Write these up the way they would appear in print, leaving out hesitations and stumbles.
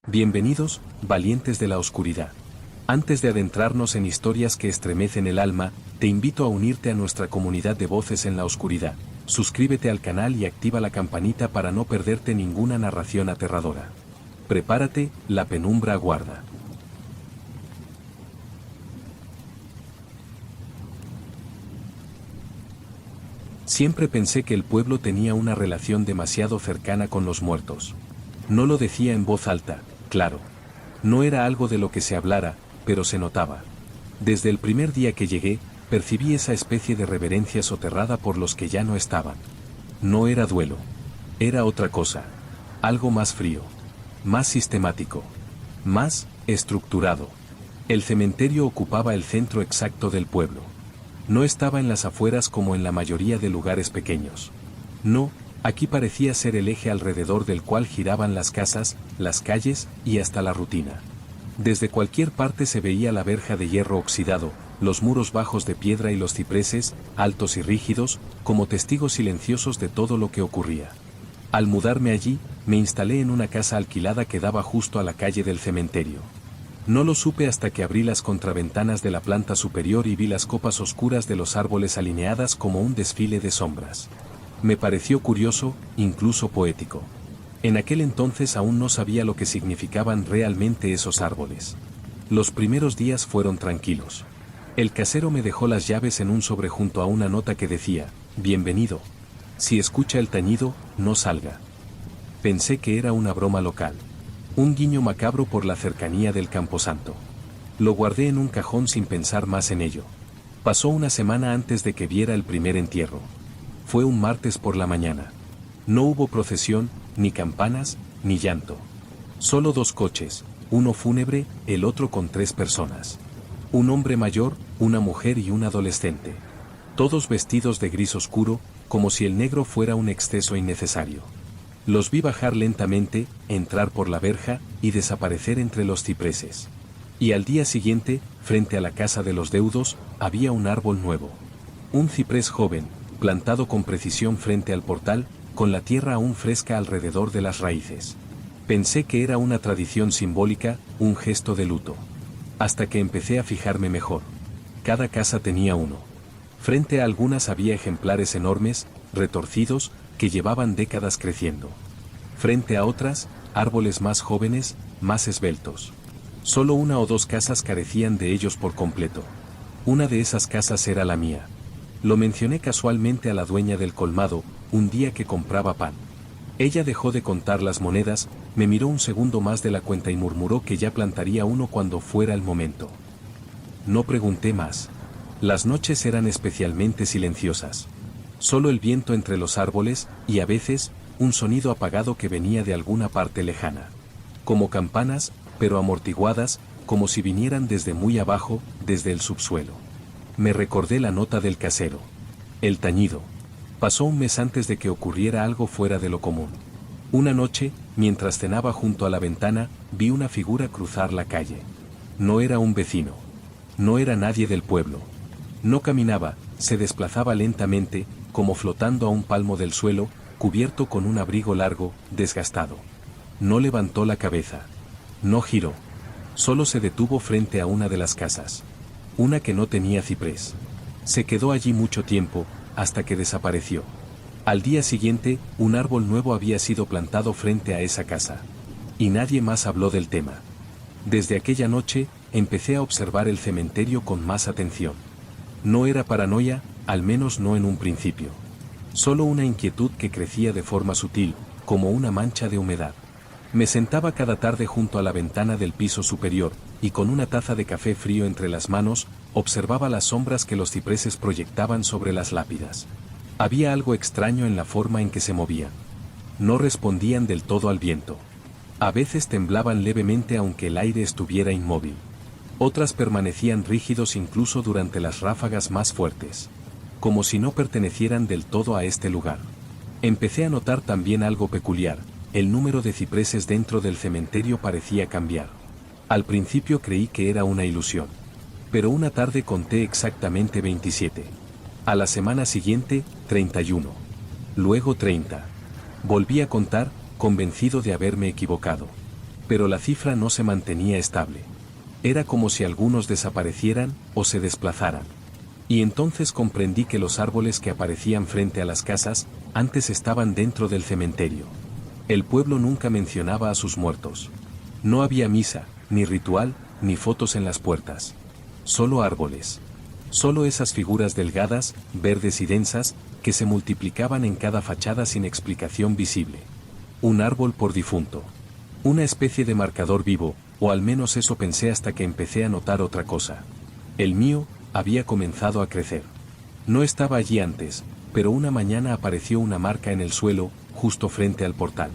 Bienvenidos, valientes de la oscuridad. Antes de adentrarnos en historias que estremecen el alma, te invito a unirte a nuestra comunidad de voces en la oscuridad. Suscríbete al canal y activa la campanita para no perderte ninguna narración aterradora. Prepárate, la penumbra aguarda. Siempre pensé que el pueblo tenía una relación demasiado cercana con los muertos. No lo decía en voz alta, claro. No era algo de lo que se hablara, pero se notaba. Desde el primer día que llegué, percibí esa especie de reverencia soterrada por los que ya no estaban. No era duelo. Era otra cosa. Algo más frío. Más sistemático. Más estructurado. El cementerio ocupaba el centro exacto del pueblo. No estaba en las afueras como en la mayoría de lugares pequeños. No, aquí parecía ser el eje alrededor del cual giraban las casas, las calles y hasta la rutina. Desde cualquier parte se veía la verja de hierro oxidado, los muros bajos de piedra y los cipreses, altos y rígidos, como testigos silenciosos de todo lo que ocurría. Al mudarme allí, me instalé en una casa alquilada que daba justo a la calle del cementerio. No lo supe hasta que abrí las contraventanas de la planta superior y vi las copas oscuras de los árboles alineadas como un desfile de sombras. Me pareció curioso, incluso poético. En aquel entonces aún no sabía lo que significaban realmente esos árboles. Los primeros días fueron tranquilos. El casero me dejó las llaves en un sobre junto a una nota que decía, «Bienvenido. Si escucha el tañido, no salga». Pensé que era una broma local. Un guiño macabro por la cercanía del camposanto. Lo guardé en un cajón sin pensar más en ello. Pasó una semana antes de que viera el primer entierro. Fue un martes por la mañana. No hubo procesión, ni campanas, ni llanto. Solo dos coches, uno fúnebre, el otro con 3 personas. Un hombre mayor, una mujer y un adolescente. Todos vestidos de gris oscuro, como si el negro fuera un exceso innecesario. Los vi bajar lentamente, entrar por la verja y desaparecer entre los cipreses. Y al día siguiente, frente a la casa de los deudos, había un árbol nuevo. Un ciprés joven, plantado con precisión frente al portal, con la tierra aún fresca alrededor de las raíces. Pensé que era una tradición simbólica, un gesto de luto. Hasta que empecé a fijarme mejor. Cada casa tenía uno. Frente a algunas había ejemplares enormes, retorcidos, que llevaban décadas creciendo. Frente a otras, árboles más jóvenes, más esbeltos. Solo 1 o 2 casas carecían de ellos por completo. Una de esas casas era la mía. Lo mencioné casualmente a la dueña del colmado, un día que compraba pan. Ella dejó de contar las monedas, me miró un segundo más de la cuenta y murmuró que ya plantaría uno cuando fuera el momento. No pregunté más. Las noches eran especialmente silenciosas. Solo el viento entre los árboles, y a veces, un sonido apagado que venía de alguna parte lejana. Como campanas, pero amortiguadas, como si vinieran desde muy abajo, desde el subsuelo. Me recordé la nota del casero. El tañido. Pasó un mes antes de que ocurriera algo fuera de lo común. Una noche, mientras cenaba junto a la ventana, vi una figura cruzar la calle. No era un vecino. No era nadie del pueblo. No caminaba, se desplazaba lentamente, como flotando a un palmo del suelo, cubierto con un abrigo largo, desgastado. No levantó la cabeza. No giró. Solo se detuvo frente a una de las casas. Una que no tenía ciprés. Se quedó allí mucho tiempo, hasta que desapareció. Al día siguiente, un árbol nuevo había sido plantado frente a esa casa. Y nadie más habló del tema. Desde aquella noche, empecé a observar el cementerio con más atención. No era paranoia, al menos no en un principio. Solo una inquietud que crecía de forma sutil, como una mancha de humedad. Me sentaba cada tarde junto a la ventana del piso superior, y con una taza de café frío entre las manos, observaba las sombras que los cipreses proyectaban sobre las lápidas. Había algo extraño en la forma en que se movían. No respondían del todo al viento. A veces temblaban levemente aunque el aire estuviera inmóvil. Otras permanecían rígidos incluso durante las ráfagas más fuertes. Como si no pertenecieran del todo a este lugar. Empecé a notar también algo peculiar. El número de cipreses dentro del cementerio parecía cambiar. Al principio creí que era una ilusión. Pero una tarde conté exactamente 27. A la semana siguiente, 31. Luego 30. Volví a contar, convencido de haberme equivocado. Pero la cifra no se mantenía estable. Era como si algunos desaparecieran o se desplazaran. Y entonces comprendí que los árboles que aparecían frente a las casas, antes estaban dentro del cementerio. El pueblo nunca mencionaba a sus muertos. No había misa, ni ritual, ni fotos en las puertas. Solo árboles. Solo esas figuras delgadas, verdes y densas, que se multiplicaban en cada fachada sin explicación visible. Un árbol por difunto. Una especie de marcador vivo, o al menos eso pensé hasta que empecé a notar otra cosa. El mío había comenzado a crecer. No estaba allí antes, pero una mañana apareció una marca en el suelo, justo frente al portal.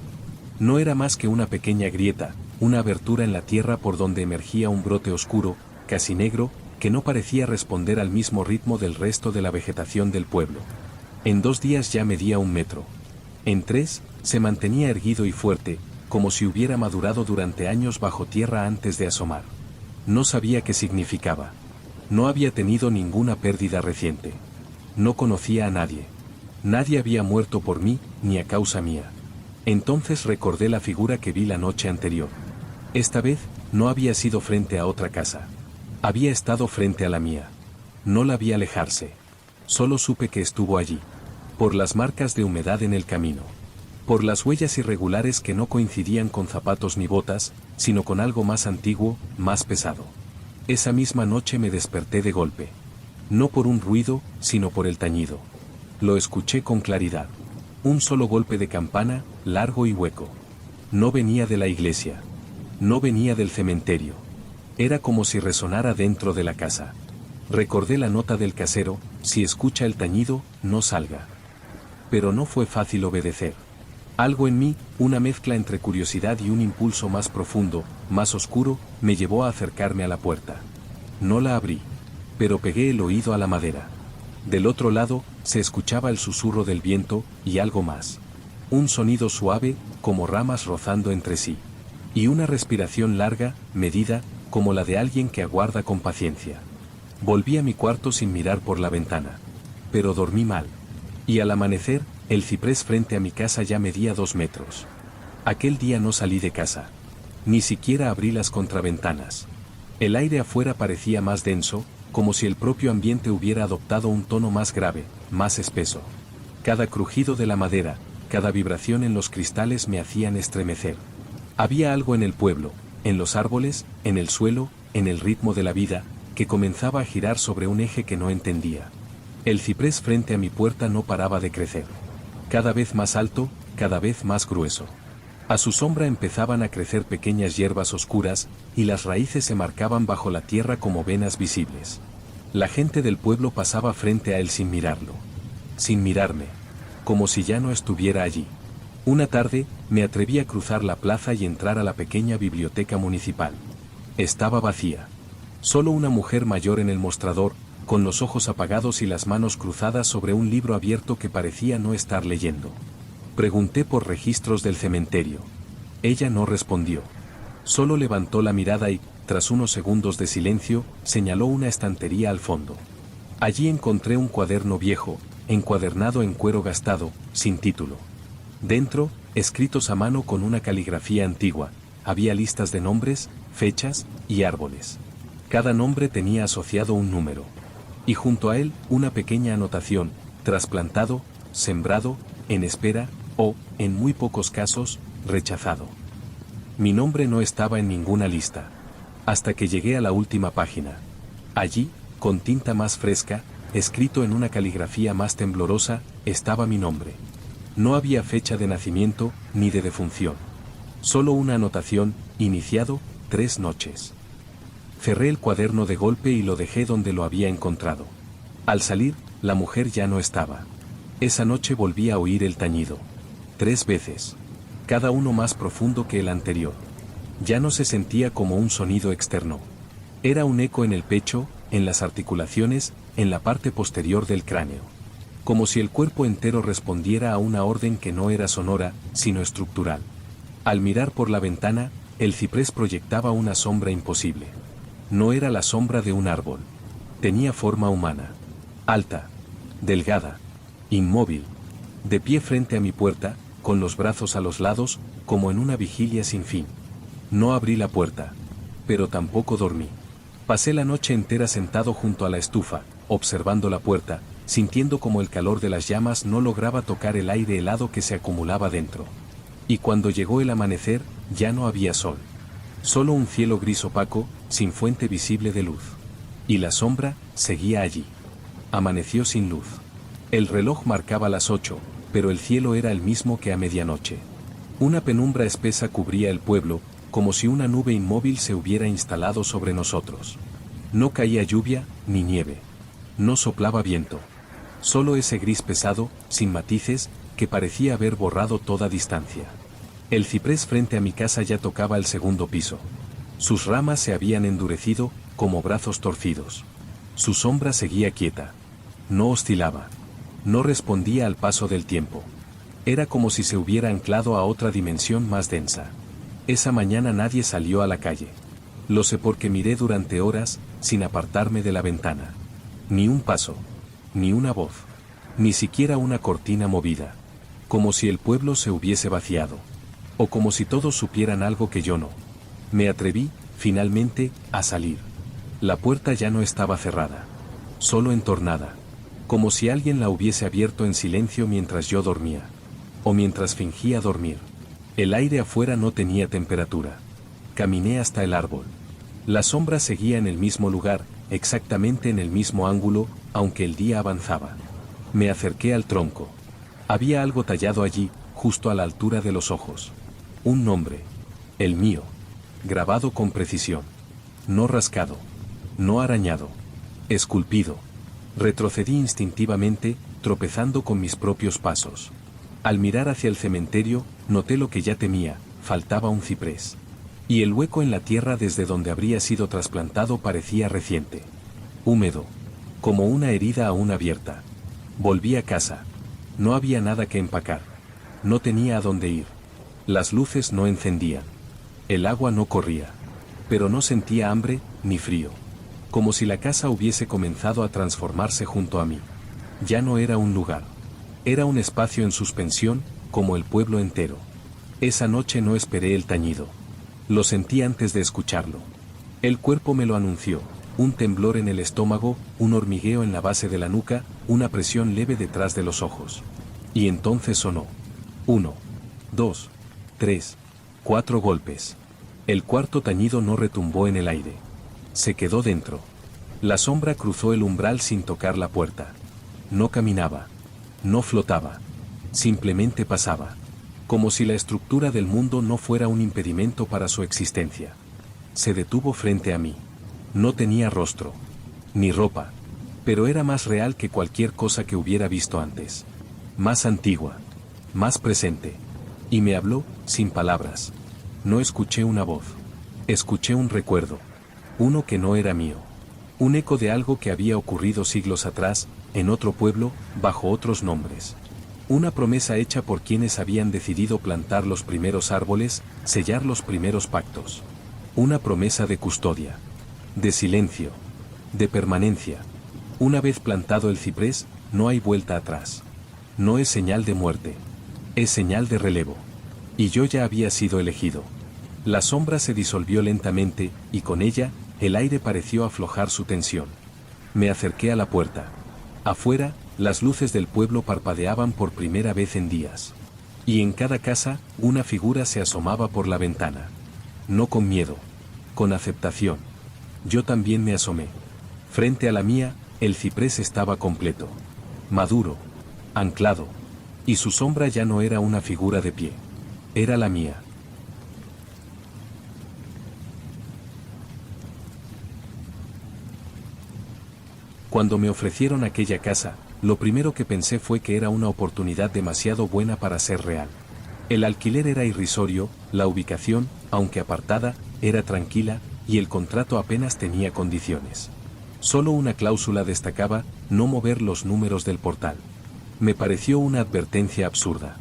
No era más que una pequeña grieta, una abertura en la tierra por donde emergía un brote oscuro, casi negro, que no parecía responder al mismo ritmo del resto de la vegetación del pueblo. En 2 días ya medía 1 metro. En 3, se mantenía erguido y fuerte, como si hubiera madurado durante años bajo tierra antes de asomar. No sabía qué significaba. No había tenido ninguna pérdida reciente. No conocía a nadie. Nadie había muerto por mí, ni a causa mía. Entonces recordé la figura que vi la noche anterior. Esta vez, no había sido frente a otra casa. Había estado frente a la mía. No la vi alejarse. Solo supe que estuvo allí. Por las marcas de humedad en el camino. Por las huellas irregulares que no coincidían con zapatos ni botas, sino con algo más antiguo, más pesado. Esa misma noche me desperté de golpe. No por un ruido, sino por el tañido. Lo escuché con claridad. Un solo golpe de campana, largo y hueco. No venía de la iglesia. No venía del cementerio. Era como si resonara dentro de la casa. Recordé la nota del casero: si escucha el tañido, no salga. Pero no fue fácil obedecer. Algo en mí, una mezcla entre curiosidad y un impulso más profundo, más oscuro, me llevó a acercarme a la puerta. No la abrí, pero pegué el oído a la madera. Del otro lado, se escuchaba el susurro del viento, y algo más. Un sonido suave, como ramas rozando entre sí. Y una respiración larga, medida, como la de alguien que aguarda con paciencia. Volví a mi cuarto sin mirar por la ventana. Pero dormí mal. Y al amanecer, el ciprés frente a mi casa ya medía 2 metros. Aquel día no salí de casa. Ni siquiera abrí las contraventanas. El aire afuera parecía más denso, como si el propio ambiente hubiera adoptado un tono más grave, más espeso. Cada crujido de la madera, cada vibración en los cristales me hacían estremecer. Había algo en el pueblo, en los árboles, en el suelo, en el ritmo de la vida, que comenzaba a girar sobre un eje que no entendía. El ciprés frente a mi puerta no paraba de crecer. Cada vez más alto, cada vez más grueso. A su sombra empezaban a crecer pequeñas hierbas oscuras, y las raíces se marcaban bajo la tierra como venas visibles. La gente del pueblo pasaba frente a él sin mirarlo. Sin mirarme. Como si ya no estuviera allí. Una tarde, me atreví a cruzar la plaza y entrar a la pequeña biblioteca municipal. Estaba vacía. Solo una mujer mayor en el mostrador, con los ojos apagados y las manos cruzadas sobre un libro abierto que parecía no estar leyendo. Pregunté por registros del cementerio. Ella no respondió. Solo levantó la mirada y, tras unos segundos de silencio, señaló una estantería al fondo. Allí encontré un cuaderno viejo, encuadernado en cuero gastado, sin título. Dentro, escritos a mano con una caligrafía antigua, había listas de nombres, fechas y árboles. Cada nombre tenía asociado un número. Y junto a él, una pequeña anotación: trasplantado, sembrado, en espera, o, en muy pocos casos, rechazado. Mi nombre no estaba en ninguna lista. Hasta que llegué a la última página. Allí, con tinta más fresca, escrito en una caligrafía más temblorosa, estaba mi nombre. No había fecha de nacimiento, ni de defunción. Solo una anotación: iniciado, 3 noches. Cerré el cuaderno de golpe y lo dejé donde lo había encontrado. Al salir, la mujer ya no estaba. Esa noche volví a oír el tañido. 3 veces. Cada uno más profundo que el anterior. Ya no se sentía como un sonido externo. Era un eco en el pecho, en las articulaciones, en la parte posterior del cráneo. Como si el cuerpo entero respondiera a una orden que no era sonora, sino estructural. Al mirar por la ventana, el ciprés proyectaba una sombra imposible. No era la sombra de un árbol. Tenía forma humana. Alta. Delgada. Inmóvil. De pie frente a mi puerta, con los brazos a los lados, como en una vigilia sin fin. No abrí la puerta. Pero tampoco dormí. Pasé la noche entera sentado junto a la estufa, observando la puerta, sintiendo como el calor de las llamas no lograba tocar el aire helado que se acumulaba dentro. Y cuando llegó el amanecer, ya no había sol. Solo un cielo gris opaco, sin fuente visible de luz. Y la sombra seguía allí. Amaneció sin luz. El reloj marcaba las 8, pero el cielo era el mismo que a medianoche. Una penumbra espesa cubría el pueblo, como si una nube inmóvil se hubiera instalado sobre nosotros. No caía lluvia, ni nieve. No soplaba viento. Solo ese gris pesado, sin matices, que parecía haber borrado toda distancia. El ciprés frente a mi casa ya tocaba el segundo piso. Sus ramas se habían endurecido, como brazos torcidos. Su sombra seguía quieta. No oscilaba. No respondía al paso del tiempo. Era como si se hubiera anclado a otra dimensión más densa. Esa mañana nadie salió a la calle. Lo sé porque miré durante horas, sin apartarme de la ventana. Ni un paso. Ni una voz. Ni siquiera una cortina movida. Como si el pueblo se hubiese vaciado. O como si todos supieran algo que yo no. Me atreví, finalmente, a salir. La puerta ya no estaba cerrada. Solo entornada. Como si alguien la hubiese abierto en silencio mientras yo dormía. O mientras fingía dormir. El aire afuera no tenía temperatura. Caminé hasta el árbol. La sombra seguía en el mismo lugar, exactamente en el mismo ángulo, aunque el día avanzaba. Me acerqué al tronco. Había algo tallado allí, justo a la altura de los ojos. Un nombre. El mío. Grabado con precisión. No rascado. No arañado. Esculpido. Retrocedí instintivamente, tropezando con mis propios pasos. Al mirar hacia el cementerio, noté lo que ya temía, faltaba un ciprés. Y el hueco en la tierra desde donde habría sido trasplantado parecía reciente. Húmedo. Como una herida aún abierta. Volví a casa. No había nada que empacar. No tenía a dónde ir. Las luces no encendían. El agua no corría. Pero no sentía hambre, ni frío. Como si la casa hubiese comenzado a transformarse junto a mí. Ya no era un lugar. Era un espacio en suspensión, como el pueblo entero. Esa noche no esperé el tañido. Lo sentí antes de escucharlo. El cuerpo me lo anunció, un temblor en el estómago, un hormigueo en la base de la nuca, una presión leve detrás de los ojos. Y entonces sonó. 1, 2, 3, 4 golpes. El cuarto tañido no retumbó en el aire. Se quedó dentro. La sombra cruzó el umbral sin tocar la puerta. No caminaba. No flotaba. Simplemente pasaba. Como si la estructura del mundo no fuera un impedimento para su existencia. Se detuvo frente a mí. No tenía rostro. Ni ropa. Pero era más real que cualquier cosa que hubiera visto antes. Más antigua. Más presente. Y me habló, sin palabras. No escuché una voz. Escuché un recuerdo. Uno que no era mío. Un eco de algo que había ocurrido siglos atrás, en otro pueblo, bajo otros nombres. Una promesa hecha por quienes habían decidido plantar los primeros árboles, sellar los primeros pactos. Una promesa de custodia. De silencio. De permanencia. Una vez plantado el ciprés, no hay vuelta atrás. No es señal de muerte. Es señal de relevo. Y yo ya había sido elegido. La sombra se disolvió lentamente, y con ella, el aire pareció aflojar su tensión. Me acerqué a la puerta. Afuera, las luces del pueblo parpadeaban por primera vez en días. Y en cada casa, una figura se asomaba por la ventana. No con miedo. Con aceptación. Yo también me asomé. Frente a la mía, el ciprés estaba completo. Maduro. Anclado. Y su sombra ya no era una figura de pie. Era la mía. Cuando me ofrecieron aquella casa, lo primero que pensé fue que era una oportunidad demasiado buena para ser real. El alquiler era irrisorio, la ubicación, aunque apartada, era tranquila, y el contrato apenas tenía condiciones. Solo una cláusula destacaba, no mover los números del portal. Me pareció una advertencia absurda.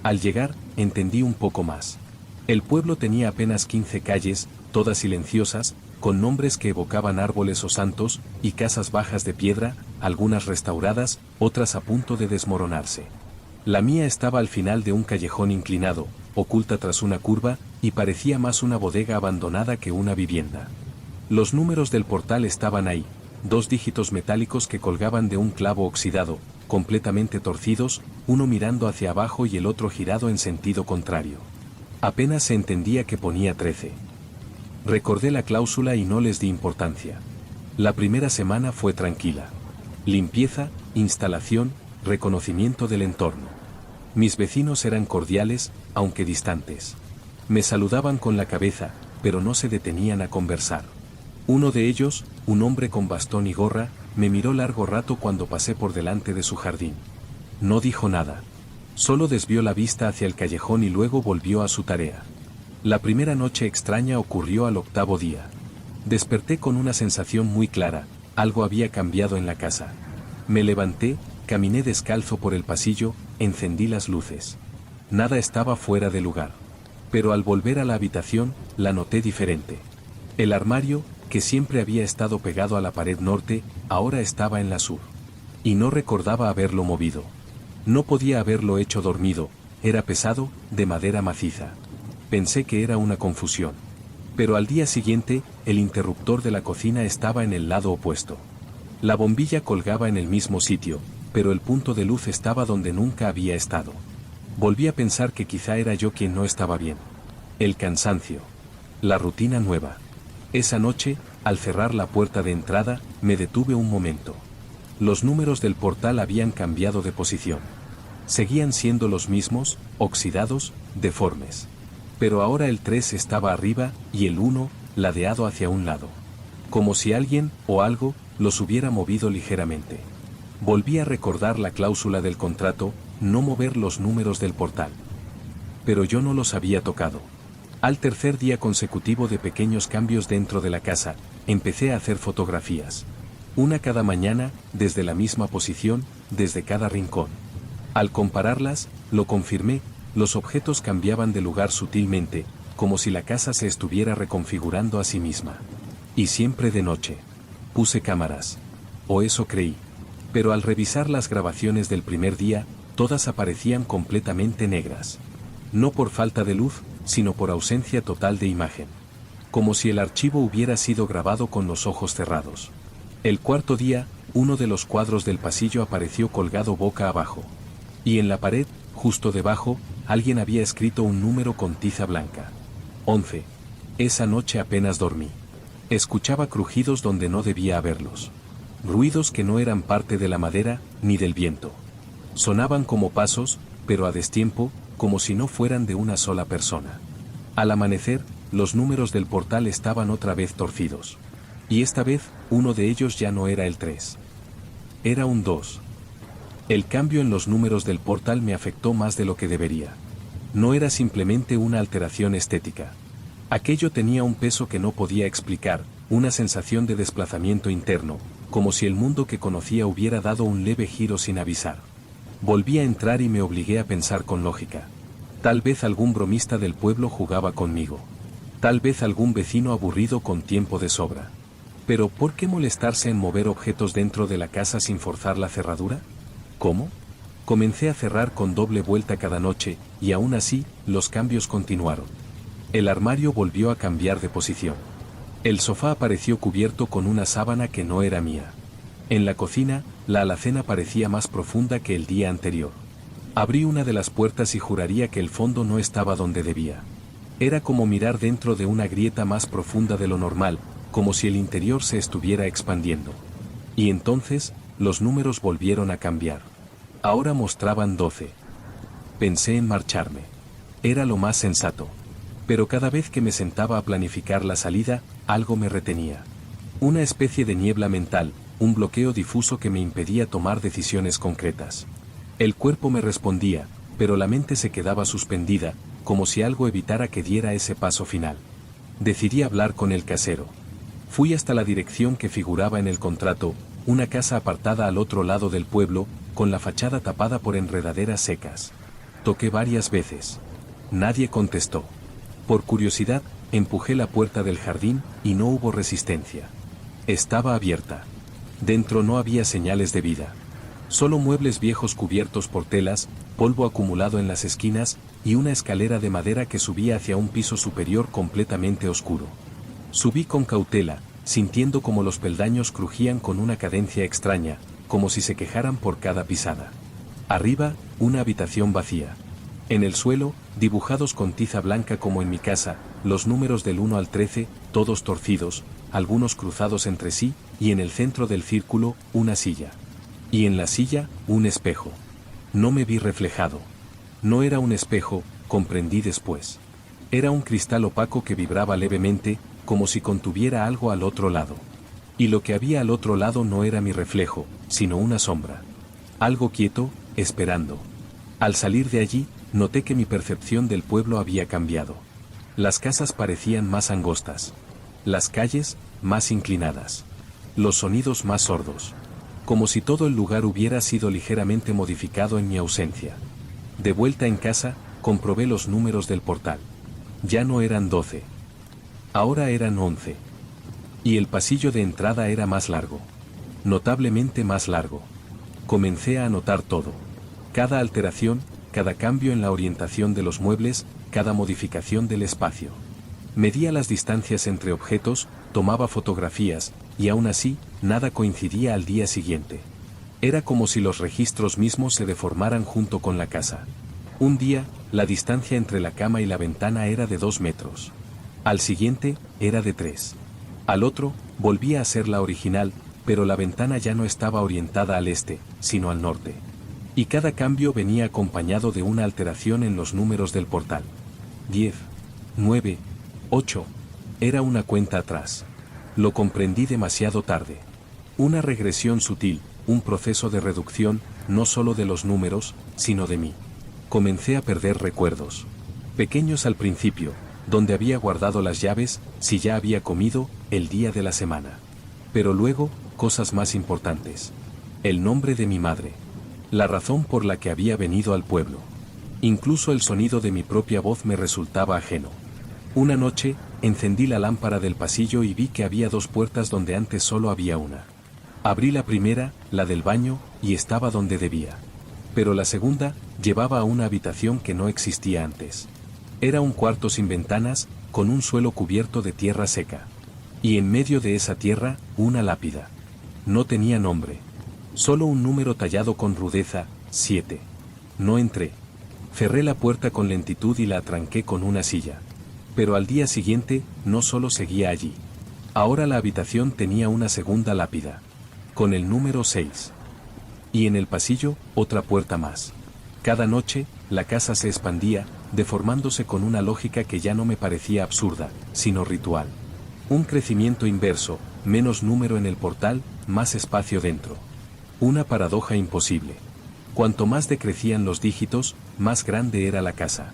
Al llegar, entendí un poco más. El pueblo tenía apenas 15 calles, todas silenciosas, con nombres que evocaban árboles o santos, y casas bajas de piedra, algunas restauradas, otras a punto de desmoronarse. La mía estaba al final de un callejón inclinado, oculta tras una curva, y parecía más una bodega abandonada que una vivienda. Los números del portal estaban ahí, 2 dígitos metálicos que colgaban de un clavo oxidado, completamente torcidos, uno mirando hacia abajo y el otro girado en sentido contrario. Apenas se entendía que ponía 13. Recordé la cláusula y no les di importancia. La primera semana fue tranquila. Limpieza, instalación, reconocimiento del entorno. Mis vecinos eran cordiales, aunque distantes. Me saludaban con la cabeza, pero no se detenían a conversar. Uno de ellos, un hombre con bastón y gorra, me miró largo rato cuando pasé por delante de su jardín. No dijo nada. Solo desvió la vista hacia el callejón y luego volvió a su tarea. La primera noche extraña ocurrió al 8º día. Desperté con una sensación muy clara, algo había cambiado en la casa. Me levanté, caminé descalzo por el pasillo, encendí las luces. Nada estaba fuera de lugar. Pero al volver a la habitación, la noté diferente. El armario, que siempre había estado pegado a la pared norte, ahora estaba en la sur. Y no recordaba haberlo movido. No podía haberlo hecho dormido, era pesado, de madera maciza. Pensé que era una confusión. Pero al día siguiente, el interruptor de la cocina estaba en el lado opuesto. La bombilla colgaba en el mismo sitio, pero el punto de luz estaba donde nunca había estado. Volví a pensar que quizá era yo quien no estaba bien. El cansancio. La rutina nueva. Esa noche, al cerrar la puerta de entrada, me detuve un momento. Los números del portal habían cambiado de posición. Seguían siendo los mismos, oxidados, deformes. Pero ahora el 3 estaba arriba, y el 1, ladeado hacia un lado. Como si alguien, o algo, los hubiera movido ligeramente. Volví a recordar la cláusula del contrato, no mover los números del portal. Pero yo no los había tocado. Al tercer día consecutivo de pequeños cambios dentro de la casa, empecé a hacer fotografías. Una cada mañana, desde la misma posición, desde cada rincón. Al compararlas, lo confirmé, los objetos cambiaban de lugar sutilmente, como si la casa se estuviera reconfigurando a sí misma. Y siempre de noche. Puse cámaras. O eso creí. Pero al revisar las grabaciones del primer día, todas aparecían completamente negras. No por falta de luz, sino por ausencia total de imagen. Como si el archivo hubiera sido grabado con los ojos cerrados. El 4º día, uno de los cuadros del pasillo apareció colgado boca abajo. Y en la pared, justo debajo, alguien había escrito un número con tiza blanca. 11. Esa noche apenas dormí. Escuchaba crujidos donde no debía haberlos. Ruidos que no eran parte de la madera, ni del viento. Sonaban como pasos, pero a destiempo, como si no fueran de una sola persona. Al amanecer, los números del portal estaban otra vez torcidos. Y esta vez, uno de ellos ya no era el 3. Era un 2. El cambio en los números del portal me afectó más de lo que debería. No era simplemente una alteración estética. Aquello tenía un peso que no podía explicar, una sensación de desplazamiento interno, como si el mundo que conocía hubiera dado un leve giro sin avisar. Volví a entrar y me obligué a pensar con lógica. Tal vez algún bromista del pueblo jugaba conmigo. Tal vez algún vecino aburrido con tiempo de sobra. Pero ¿por qué molestarse en mover objetos dentro de la casa sin forzar la cerradura? ¿Cómo? Comencé a cerrar con doble vuelta cada noche, y aún así, los cambios continuaron. El armario volvió a cambiar de posición. El sofá apareció cubierto con una sábana que no era mía. En la cocina, la alacena parecía más profunda que el día anterior. Abrí una de las puertas y juraría que el fondo no estaba donde debía. Era como mirar dentro de una grieta más profunda de lo normal, como si el interior se estuviera expandiendo. Y entonces, los números volvieron a cambiar. Ahora mostraban 12. Pensé en marcharme. Era lo más sensato. Pero cada vez que me sentaba a planificar la salida, algo me retenía. Una especie de niebla mental, un bloqueo difuso que me impedía tomar decisiones concretas. El cuerpo me respondía, pero la mente se quedaba suspendida, como si algo evitara que diera ese paso final. Decidí hablar con el casero. Fui hasta la dirección que figuraba en el contrato, una casa apartada al otro lado del pueblo, con la fachada tapada por enredaderas secas. Toqué varias veces. Nadie contestó. Por curiosidad, empujé la puerta del jardín, y no hubo resistencia. Estaba abierta. Dentro no había señales de vida. Solo muebles viejos cubiertos por telas, polvo acumulado en las esquinas, y una escalera de madera que subía hacia un piso superior completamente oscuro. Subí con cautela, sintiendo como los peldaños crujían con una cadencia extraña, como si se quejaran por cada pisada. Arriba, una habitación vacía. En el suelo, dibujados con tiza blanca como en mi casa, los números del 1 al 13, todos torcidos, algunos cruzados entre sí, y en el centro del círculo, una silla. Y en la silla, un espejo. No me vi reflejado. No era un espejo, comprendí después. Era un cristal opaco que vibraba levemente, como si contuviera algo al otro lado. Y lo que había al otro lado no era mi reflejo, sino una sombra. Algo quieto, esperando. Al salir de allí, noté que mi percepción del pueblo había cambiado. Las casas parecían más angostas. Las calles, más inclinadas. Los sonidos más sordos. Como si todo el lugar hubiera sido ligeramente modificado en mi ausencia. De vuelta en casa, comprobé los números del portal. Ya no eran 12. Ahora eran 11. Y el pasillo de entrada era más largo. Notablemente más largo. Comencé a anotar todo. Cada alteración, cada cambio en la orientación de los muebles, cada modificación del espacio. Medía las distancias entre objetos, tomaba fotografías, y aún así, nada coincidía al día siguiente. Era como si los registros mismos se deformaran junto con la casa. Un día, la distancia entre la cama y la ventana era de 2 metros. Al siguiente, era de 3. Al otro, volvía a ser la original, pero la ventana ya no estaba orientada al este, sino al norte. Y cada cambio venía acompañado de una alteración en los números del portal. 10, 9, 8. Era una cuenta atrás. Lo comprendí demasiado tarde. Una regresión sutil, un proceso de reducción, no solo de los números, sino de mí. Comencé a perder recuerdos. Pequeños al principio, donde había guardado las llaves, si ya había comido, el día de la semana. Pero luego, cosas más importantes. El nombre de mi madre. La razón por la que había venido al pueblo. Incluso el sonido de mi propia voz me resultaba ajeno. Una noche, encendí la lámpara del pasillo y vi que había 2 puertas donde antes solo había una. Abrí la primera, la del baño, y estaba donde debía. Pero la segunda, llevaba a una habitación que no existía antes. Era un cuarto sin ventanas, con un suelo cubierto de tierra seca. Y en medio de esa tierra, una lápida. No tenía nombre. Solo un número tallado con rudeza, 7. No entré. Cerré la puerta con lentitud y la atranqué con una silla. Pero al día siguiente, no solo seguía allí. Ahora la habitación tenía una segunda lápida. Con el número 6. Y en el pasillo, otra puerta más. Cada noche, la casa se expandía, deformándose con una lógica que ya no me parecía absurda, sino ritual. Un crecimiento inverso, menos número en el portal, más espacio dentro. Una paradoja imposible. Cuanto más decrecían los dígitos, más grande era la casa.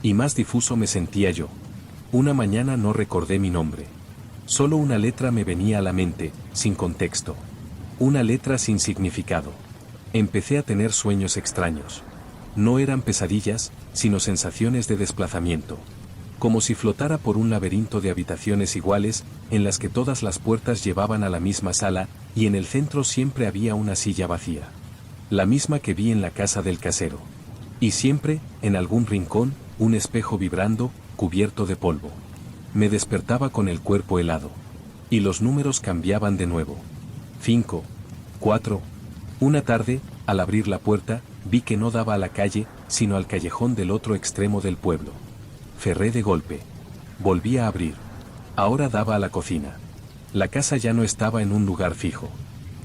Y más difuso me sentía yo. Una mañana no recordé mi nombre. Solo una letra me venía a la mente, sin contexto. Una letra sin significado. Empecé a tener sueños extraños. No eran pesadillas, sino sensaciones de desplazamiento. Como si flotara por un laberinto de habitaciones iguales, en las que todas las puertas llevaban a la misma sala, y en el centro siempre había una silla vacía. La misma que vi en la casa del casero. Y siempre, en algún rincón, un espejo vibrando, cubierto de polvo. Me despertaba con el cuerpo helado. Y los números cambiaban de nuevo. 5, 4. Una tarde, al abrir la puerta, vi que no daba a la calle, sino al callejón del otro extremo del pueblo. Cerré de golpe. Volví a abrir. Ahora daba a la cocina. La casa ya no estaba en un lugar fijo.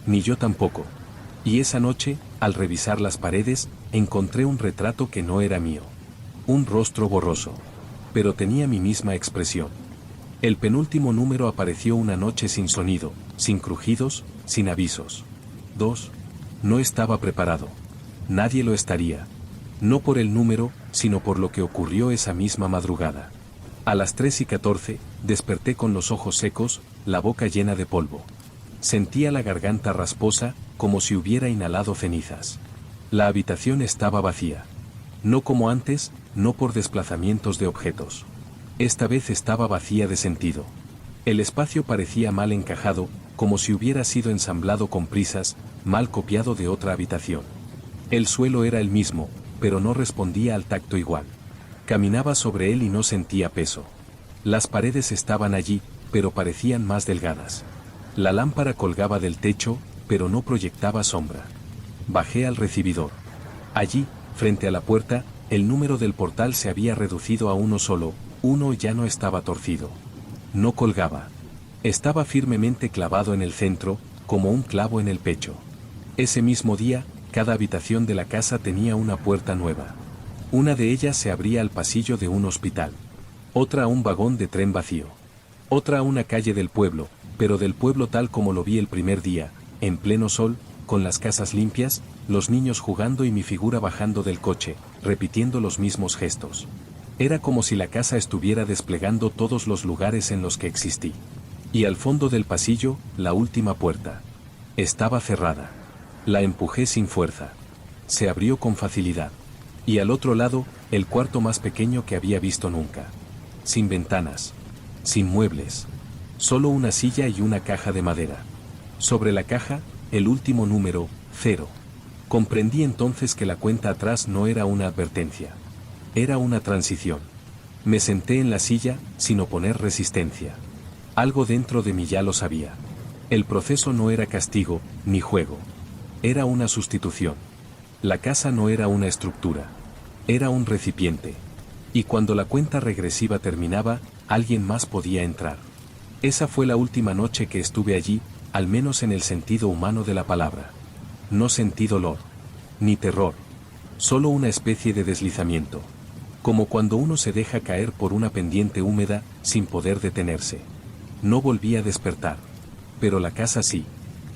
Ni yo tampoco. Y esa noche, al revisar las paredes, encontré un retrato que no era mío. Un rostro borroso. Pero tenía mi misma expresión. El penúltimo número apareció una noche sin sonido, sin crujidos, sin avisos. 2. No estaba preparado. Nadie lo estaría. No por el número, sino por lo que ocurrió esa misma madrugada. A las 3:14, desperté con los ojos secos, la boca llena de polvo. Sentía la garganta rasposa, como si hubiera inhalado cenizas. La habitación estaba vacía. No como antes, no por desplazamientos de objetos. Esta vez estaba vacía de sentido. El espacio parecía mal encajado, como si hubiera sido ensamblado con prisas, mal copiado de otra habitación. El suelo era el mismo, pero no respondía al tacto igual. Caminaba sobre él y no sentía peso. Las paredes estaban allí, pero parecían más delgadas. La lámpara colgaba del techo, pero no proyectaba sombra. Bajé al recibidor. Allí, frente a la puerta, el número del portal se había reducido a uno solo, uno ya no estaba torcido. No colgaba. Estaba firmemente clavado en el centro, como un clavo en el pecho. Ese mismo día, cada habitación de la casa tenía una puerta nueva. Una de ellas se abría al pasillo de un hospital. Otra a un vagón de tren vacío. Otra a una calle del pueblo, pero del pueblo tal como lo vi el primer día, en pleno sol, con las casas limpias, los niños jugando y mi figura bajando del coche, repitiendo los mismos gestos. Era como si la casa estuviera desplegando todos los lugares en los que existí. Y al fondo del pasillo, la última puerta. Estaba cerrada. La empujé sin fuerza. Se abrió con facilidad. Y al otro lado, el cuarto más pequeño que había visto nunca. Sin ventanas. Sin muebles. Solo una silla y una caja de madera. Sobre la caja, el último número, 0. Comprendí entonces que la cuenta atrás no era una advertencia. Era una transición. Me senté en la silla, sin oponer resistencia. Algo dentro de mí ya lo sabía. El proceso no era castigo, ni juego. Era una sustitución. La casa no era una estructura. Era un recipiente. Y cuando la cuenta regresiva terminaba, alguien más podía entrar. Esa fue la última noche que estuve allí, al menos en el sentido humano de la palabra. No sentí dolor. Ni terror. Solo una especie de deslizamiento. Como cuando uno se deja caer por una pendiente húmeda, sin poder detenerse. No volví a despertar. Pero la casa sí.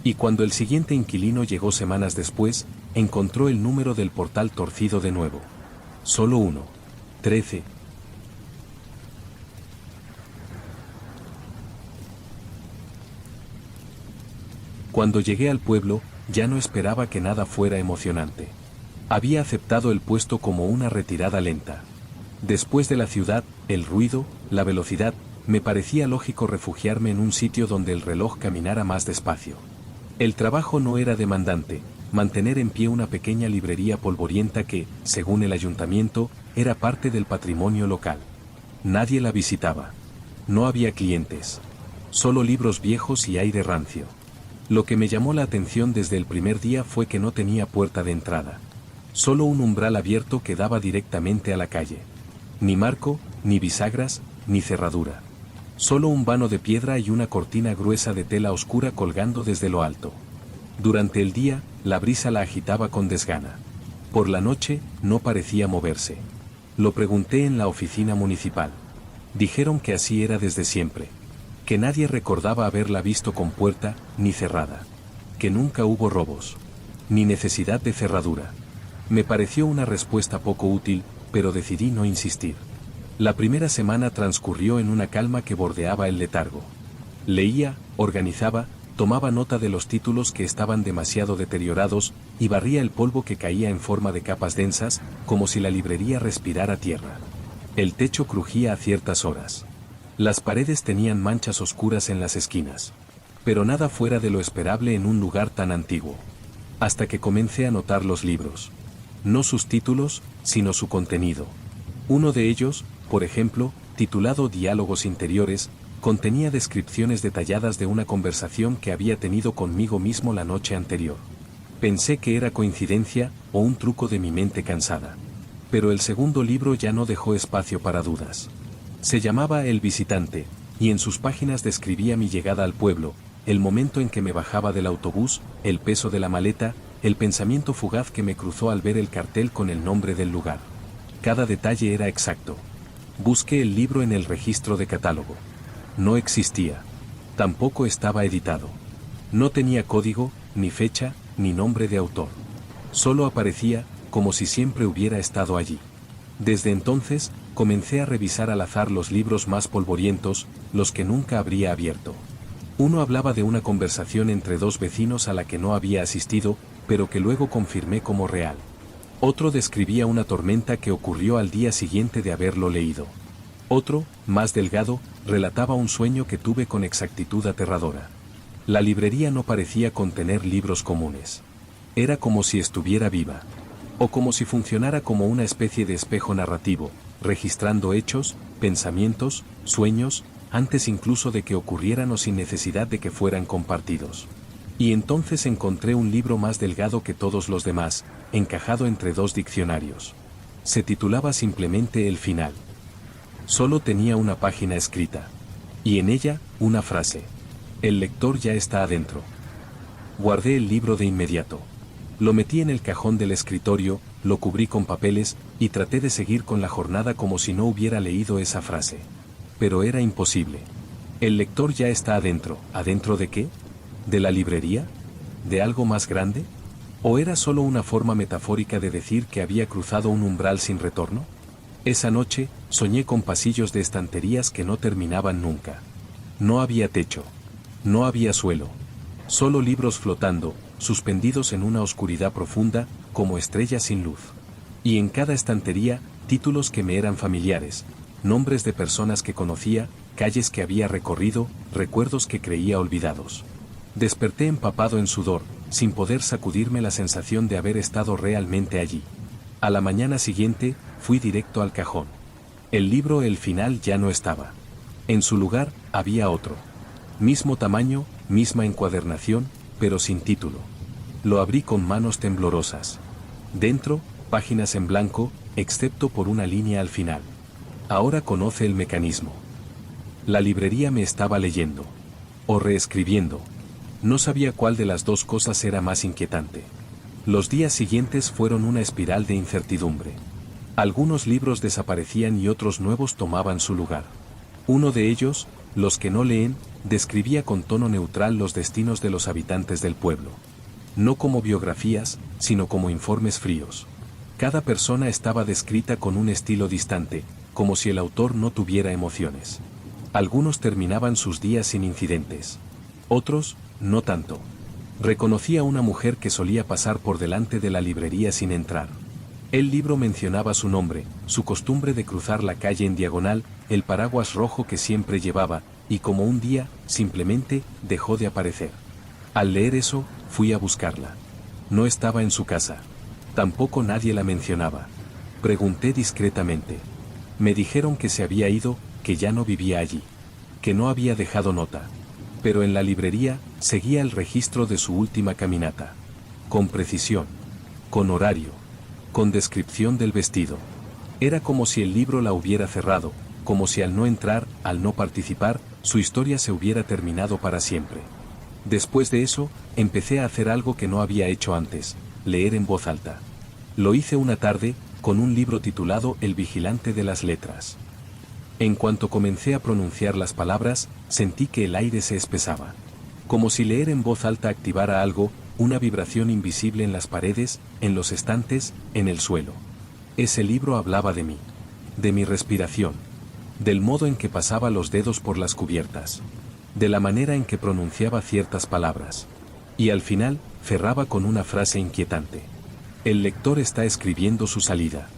Y cuando el siguiente inquilino llegó semanas después, encontró el número del portal torcido de nuevo. Solo uno. 13. Cuando llegué al pueblo, ya no esperaba que nada fuera emocionante. Había aceptado el puesto como una retirada lenta. Después de la ciudad, el ruido, la velocidad, me parecía lógico refugiarme en un sitio donde el reloj caminara más despacio. El trabajo no era demandante, mantener en pie una pequeña librería polvorienta que, según el ayuntamiento, era parte del patrimonio local. Nadie la visitaba. No había clientes. Solo libros viejos y aire rancio. Lo que me llamó la atención desde el primer día fue que no tenía puerta de entrada. Solo un umbral abierto que daba directamente a la calle. Ni marco, ni bisagras, ni cerradura. Solo un vano de piedra y una cortina gruesa de tela oscura colgando desde lo alto. Durante el día, la brisa la agitaba con desgana. Por la noche, no parecía moverse. Lo pregunté en la oficina municipal. Dijeron que así era desde siempre. Que nadie recordaba haberla visto con puerta, ni cerrada. Que nunca hubo robos. Ni necesidad de cerradura. Me pareció una respuesta poco útil, pero decidí no insistir. La primera semana transcurrió en una calma que bordeaba el letargo. Leía, organizaba, tomaba nota de los títulos que estaban demasiado deteriorados, y barría el polvo que caía en forma de capas densas, como si la librería respirara tierra. El techo crujía a ciertas horas. Las paredes tenían manchas oscuras en las esquinas. Pero nada fuera de lo esperable en un lugar tan antiguo. Hasta que comencé a notar los libros. No sus títulos, sino su contenido. Uno de ellos, por ejemplo, titulado Diálogos Interiores, contenía descripciones detalladas de una conversación que había tenido conmigo mismo la noche anterior. Pensé que era coincidencia o un truco de mi mente cansada. Pero el segundo libro ya no dejó espacio para dudas. Se llamaba El visitante, y en sus páginas describía mi llegada al pueblo, el momento en que me bajaba del autobús, el peso de la maleta, el pensamiento fugaz que me cruzó al ver el cartel con el nombre del lugar. Cada detalle era exacto. Busqué el libro en el registro de catálogo. No existía. Tampoco estaba editado. No tenía código, ni fecha, ni nombre de autor. Solo aparecía, como si siempre hubiera estado allí. Desde entonces, comencé a revisar al azar los libros más polvorientos, los que nunca habría abierto. Uno hablaba de una conversación entre dos vecinos a la que no había asistido, pero que luego confirmé como real. Otro describía una tormenta que ocurrió al día siguiente de haberlo leído. Otro, más delgado, relataba un sueño que tuve con exactitud aterradora. La librería no parecía contener libros comunes. Era como si estuviera viva. O como si funcionara como una especie de espejo narrativo, registrando hechos, pensamientos, sueños, antes incluso de que ocurrieran o sin necesidad de que fueran compartidos. Y entonces encontré un libro más delgado que todos los demás, encajado entre dos diccionarios. Se titulaba simplemente El final. Solo tenía una página escrita. Y en ella, una frase. El lector ya está adentro. Guardé el libro de inmediato. Lo metí en el cajón del escritorio, lo cubrí con papeles, y traté de seguir con la jornada como si no hubiera leído esa frase. Pero era imposible. El lector ya está adentro. ¿Adentro de qué? ¿De la librería? ¿De algo más grande? ¿O era solo una forma metafórica de decir que había cruzado un umbral sin retorno? Esa noche, soñé con pasillos de estanterías que no terminaban nunca. No había techo. No había suelo. Solo libros flotando, suspendidos en una oscuridad profunda, como estrellas sin luz. Y en cada estantería, títulos que me eran familiares, nombres de personas que conocía, calles que había recorrido, recuerdos que creía olvidados. Desperté empapado en sudor, sin poder sacudirme la sensación de haber estado realmente allí. A la mañana siguiente, fui directo al cajón. El libro El final ya no estaba. En su lugar, había otro. Mismo tamaño, misma encuadernación, pero sin título. Lo abrí con manos temblorosas. Dentro, páginas en blanco, excepto por una línea al final. Ahora conoce el mecanismo. La librería me estaba leyendo. O reescribiendo. No sabía cuál de las dos cosas era más inquietante. Los días siguientes fueron una espiral de incertidumbre. Algunos libros desaparecían y otros nuevos tomaban su lugar. Uno de ellos, Los que no leen, describía con tono neutral los destinos de los habitantes del pueblo. No como biografías, sino como informes fríos. Cada persona estaba descrita con un estilo distante, como si el autor no tuviera emociones. Algunos terminaban sus días sin incidentes. Otros, no tanto. Reconocí a una mujer que solía pasar por delante de la librería sin entrar. El libro mencionaba su nombre, su costumbre de cruzar la calle en diagonal, el paraguas rojo que siempre llevaba, y como un día, simplemente, dejó de aparecer. Al leer eso, fui a buscarla. No estaba en su casa. Tampoco nadie la mencionaba. Pregunté discretamente. Me dijeron que se había ido, que ya no vivía allí. Que no había dejado nota. Pero en la librería, seguía el registro de su última caminata. Con precisión. Con horario. Con descripción del vestido. Era como si el libro la hubiera cerrado, como si al no entrar, al no participar, su historia se hubiera terminado para siempre. Después de eso, empecé a hacer algo que no había hecho antes, leer en voz alta. Lo hice una tarde, con un libro titulado El vigilante de las letras. En cuanto comencé a pronunciar las palabras, sentí que el aire se espesaba. Como si leer en voz alta activara algo, una vibración invisible en las paredes, en los estantes, en el suelo. Ese libro hablaba de mí. De mi respiración. Del modo en que pasaba los dedos por las cubiertas. De la manera en que pronunciaba ciertas palabras. Y al final, cerraba con una frase inquietante. El lector está escribiendo su salida.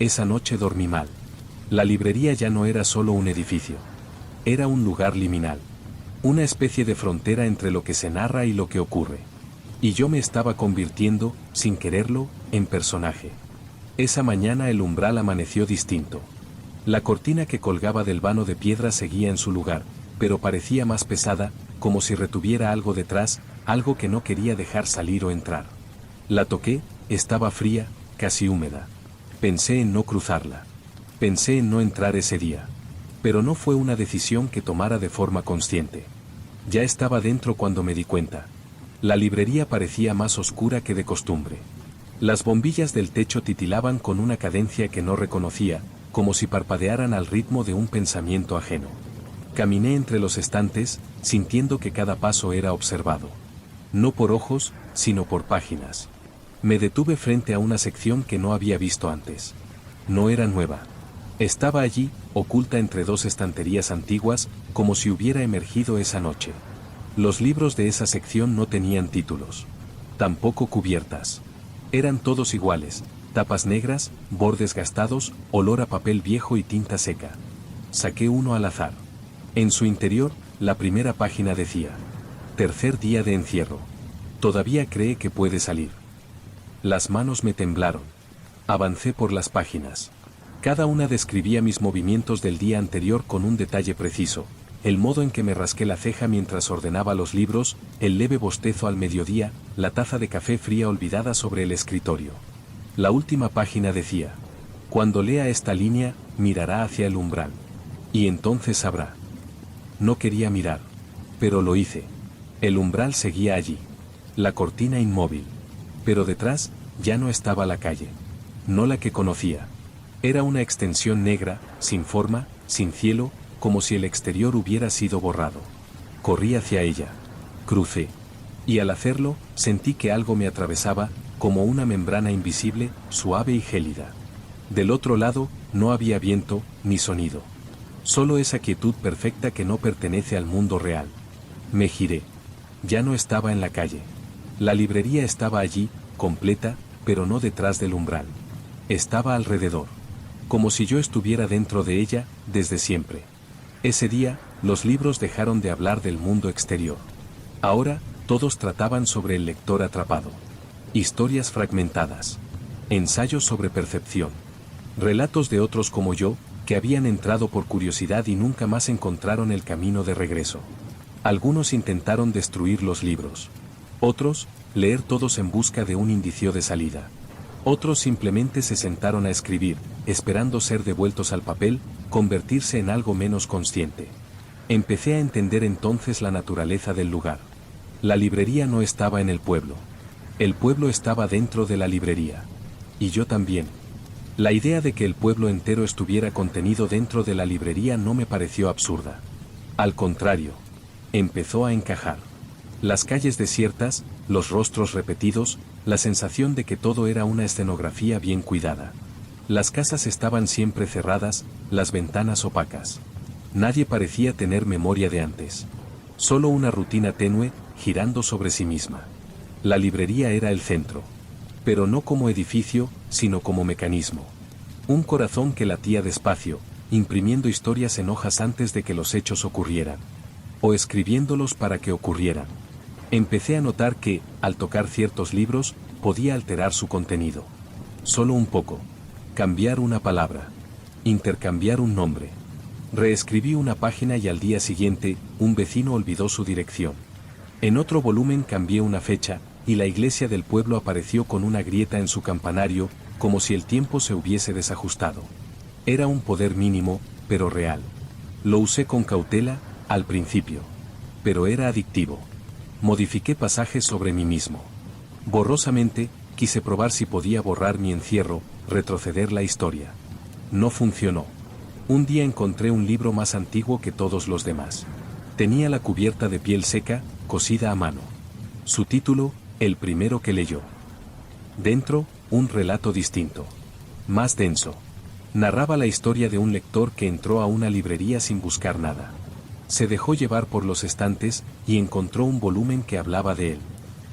Esa noche dormí mal. La librería ya no era solo un edificio. Era un lugar liminal. Una especie de frontera entre lo que se narra y lo que ocurre. Y yo me estaba convirtiendo, sin quererlo, en personaje. Esa mañana el umbral amaneció distinto. La cortina que colgaba del vano de piedra seguía en su lugar, pero parecía más pesada, como si retuviera algo detrás, algo que no quería dejar salir o entrar. La toqué, estaba fría, casi húmeda. Pensé en no cruzarla. Pensé en no entrar ese día. Pero no fue una decisión que tomara de forma consciente. Ya estaba dentro cuando me di cuenta. La librería parecía más oscura que de costumbre. Las bombillas del techo titilaban con una cadencia que no reconocía, como si parpadearan al ritmo de un pensamiento ajeno. Caminé entre los estantes, sintiendo que cada paso era observado. No por ojos, sino por páginas. Me detuve frente a una sección que no había visto antes. No era nueva. Estaba allí, oculta entre dos estanterías antiguas, como si hubiera emergido esa noche. Los libros de esa sección no tenían títulos. Tampoco cubiertas. Eran todos iguales, tapas negras, bordes gastados, olor a papel viejo y tinta seca. Saqué uno al azar. En su interior, la primera página decía: tercer día de encierro. Todavía cree que puede salir. Las manos me temblaron. Avancé por las páginas. Cada una describía mis movimientos del día anterior con un detalle preciso, el modo en que me rasqué la ceja mientras ordenaba los libros, el leve bostezo al mediodía, la taza de café fría olvidada sobre el escritorio. La última página decía: cuando lea esta línea, mirará hacia el umbral. Y entonces sabrá. No quería mirar. Pero lo hice. El umbral seguía allí. La cortina inmóvil. Pero detrás, ya no estaba la calle. No la que conocía. Era una extensión negra, sin forma, sin cielo, como si el exterior hubiera sido borrado. Corrí hacia ella. Crucé. Y al hacerlo, sentí que algo me atravesaba, como una membrana invisible, suave y gélida. Del otro lado, no había viento, ni sonido. Solo esa quietud perfecta que no pertenece al mundo real. Me giré. Ya no estaba en la calle. La librería estaba allí, completa, pero no detrás del umbral. Estaba alrededor. Como si yo estuviera dentro de ella, desde siempre. Ese día, los libros dejaron de hablar del mundo exterior. Ahora, todos trataban sobre el lector atrapado. Historias fragmentadas. Ensayos sobre percepción. Relatos de otros como yo, que habían entrado por curiosidad y nunca más encontraron el camino de regreso. Algunos intentaron destruir los libros. Otros, leer todos en busca de un indicio de salida. Otros simplemente se sentaron a escribir, esperando ser devueltos al papel, convertirse en algo menos consciente. Empecé a entender entonces la naturaleza del lugar. La librería no estaba en el pueblo. El pueblo estaba dentro de la librería. Y yo también. La idea de que el pueblo entero estuviera contenido dentro de la librería no me pareció absurda. Al contrario, empezó a encajar. Las calles desiertas, los rostros repetidos, la sensación de que todo era una escenografía bien cuidada. Las casas estaban siempre cerradas, las ventanas opacas. Nadie parecía tener memoria de antes. Solo una rutina tenue, girando sobre sí misma. La librería era el centro. Pero no como edificio, sino como mecanismo. Un corazón que latía despacio, imprimiendo historias en hojas antes de que los hechos ocurrieran. O escribiéndolos para que ocurrieran. Empecé a notar que, al tocar ciertos libros, podía alterar su contenido. Solo un poco. Cambiar una palabra. Intercambiar un nombre. Reescribí una página y al día siguiente, un vecino olvidó su dirección. En otro volumen cambié una fecha, y la iglesia del pueblo apareció con una grieta en su campanario, como si el tiempo se hubiese desajustado. Era un poder mínimo, pero real. Lo usé con cautela, al principio. Pero era adictivo. Modifiqué pasajes sobre mí mismo. Borrosamente, quise probar si podía borrar mi encierro, retroceder la historia. No funcionó. Un día encontré un libro más antiguo que todos los demás. Tenía la cubierta de piel seca, cosida a mano. Su título, el primero que leyó. Dentro, un relato distinto. Más denso. Narraba la historia de un lector que entró a una librería sin buscar nada. Se dejó llevar por los estantes y encontró un volumen que hablaba de él.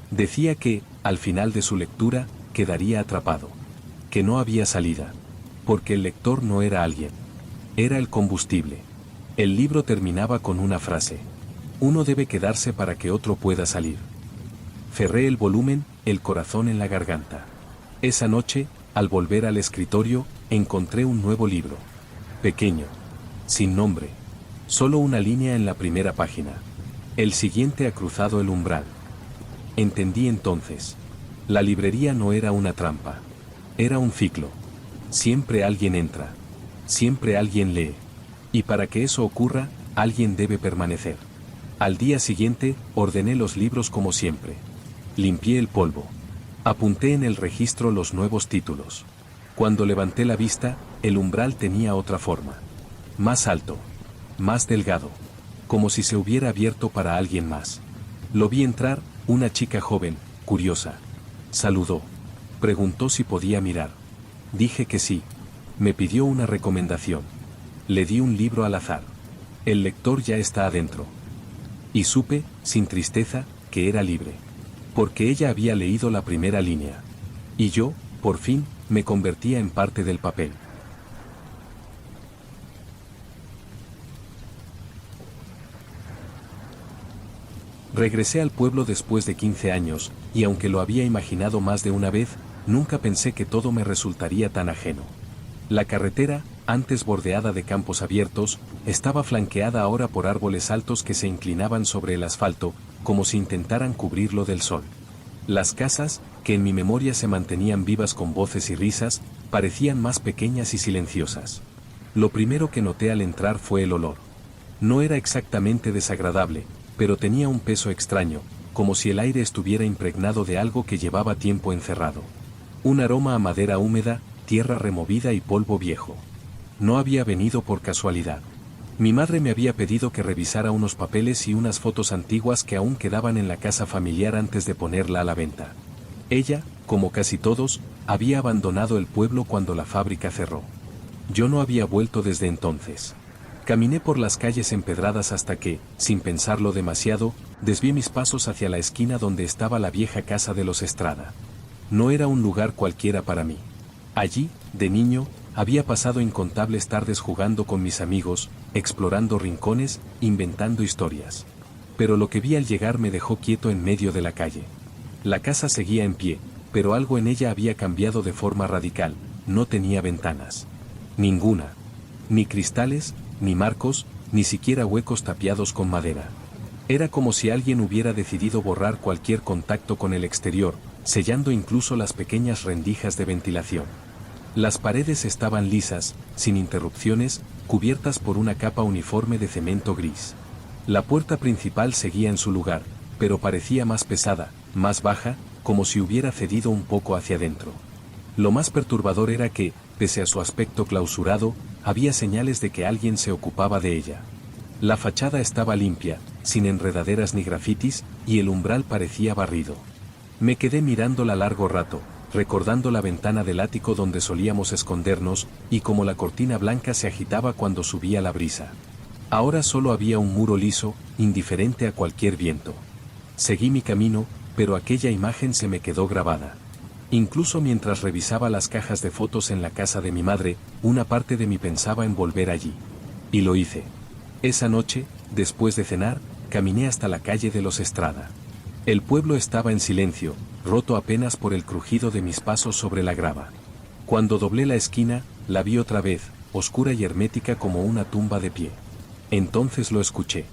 Decía que, al final de su lectura, quedaría atrapado. Que no había salida. Porque el lector no era alguien. Era el combustible. El libro terminaba con una frase. Uno debe quedarse para que otro pueda salir. Cerré el volumen, el corazón en la garganta. Esa noche, al volver al escritorio, encontré un nuevo libro. Pequeño. Sin nombre. Solo una línea en la primera página. El siguiente ha cruzado el umbral. Entendí entonces. La librería no era una trampa. Era un ciclo. Siempre alguien entra. Siempre alguien lee. Y para que eso ocurra, alguien debe permanecer. Al día siguiente, ordené los libros como siempre. Limpié el polvo. Apunté en el registro los nuevos títulos. Cuando levanté la vista, el umbral tenía otra forma. Más alto. Más delgado. Como si se hubiera abierto para alguien más. Lo vi entrar, una chica joven, curiosa. Saludó. Preguntó si podía mirar. Dije que sí. Me pidió una recomendación. Le di un libro al azar. El lector ya está adentro. Y supe, sin tristeza, que era libre. Porque ella había leído la primera línea. Y yo, por fin, me convertía en parte del papel. Regresé al pueblo después de 15 años, y aunque lo había imaginado más de una vez, nunca pensé que todo me resultaría tan ajeno. La carretera, antes bordeada de campos abiertos, estaba flanqueada ahora por árboles altos que se inclinaban sobre el asfalto, como si intentaran cubrirlo del sol. Las casas, que en mi memoria se mantenían vivas con voces y risas, parecían más pequeñas y silenciosas. Lo primero que noté al entrar fue el olor. No era exactamente desagradable, pero tenía un peso extraño, como si el aire estuviera impregnado de algo que llevaba tiempo encerrado. Un aroma a madera húmeda, tierra removida y polvo viejo. No había venido por casualidad. Mi madre me había pedido que revisara unos papeles y unas fotos antiguas que aún quedaban en la casa familiar antes de ponerla a la venta. Ella, como casi todos, había abandonado el pueblo cuando la fábrica cerró. Yo no había vuelto desde entonces. Caminé por las calles empedradas hasta que, sin pensarlo demasiado, desvié mis pasos hacia la esquina donde estaba la vieja casa de los Estrada. No era un lugar cualquiera para mí. Allí, de niño, había pasado incontables tardes jugando con mis amigos, explorando rincones, inventando historias. Pero lo que vi al llegar me dejó quieto en medio de la calle. La casa seguía en pie, pero algo en ella había cambiado de forma radical. No tenía ventanas. Ninguna. Ni cristales, ni marcos, ni siquiera huecos tapiados con madera. Era como si alguien hubiera decidido borrar cualquier contacto con el exterior, sellando incluso las pequeñas rendijas de ventilación. Las paredes estaban lisas, sin interrupciones, cubiertas por una capa uniforme de cemento gris. La puerta principal seguía en su lugar, pero parecía más pesada, más baja, como si hubiera cedido un poco hacia adentro. Lo más perturbador era que, pese a su aspecto clausurado, había señales de que alguien se ocupaba de ella. La fachada estaba limpia, sin enredaderas ni grafitis, y el umbral parecía barrido. Me quedé mirándola largo rato, recordando la ventana del ático donde solíamos escondernos, y cómo la cortina blanca se agitaba cuando subía la brisa. Ahora solo había un muro liso, indiferente a cualquier viento. Seguí mi camino, pero aquella imagen se me quedó grabada. Incluso mientras revisaba las cajas de fotos en la casa de mi madre, una parte de mí pensaba en volver allí. Y lo hice. Esa noche, después de cenar, caminé hasta la calle de los Estrada. El pueblo estaba en silencio, roto apenas por el crujido de mis pasos sobre la grava. Cuando doblé la esquina, la vi otra vez, oscura y hermética como una tumba de pie. Entonces lo escuché.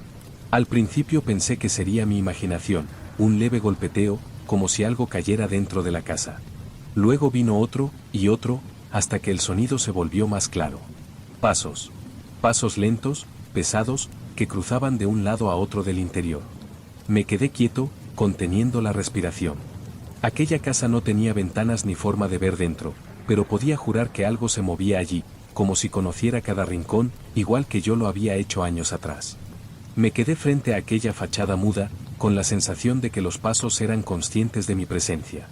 Al principio pensé que sería mi imaginación, un leve golpeteo, como si algo cayera dentro de la casa. Luego vino otro, y otro, hasta que el sonido se volvió más claro. Pasos. Pasos lentos, pesados, que cruzaban de un lado a otro del interior. Me quedé quieto, conteniendo la respiración. Aquella casa no tenía ventanas ni forma de ver dentro, pero podía jurar que algo se movía allí, como si conociera cada rincón, igual que yo lo había hecho años atrás. Me quedé frente a aquella fachada muda, con la sensación de que los pasos eran conscientes de mi presencia.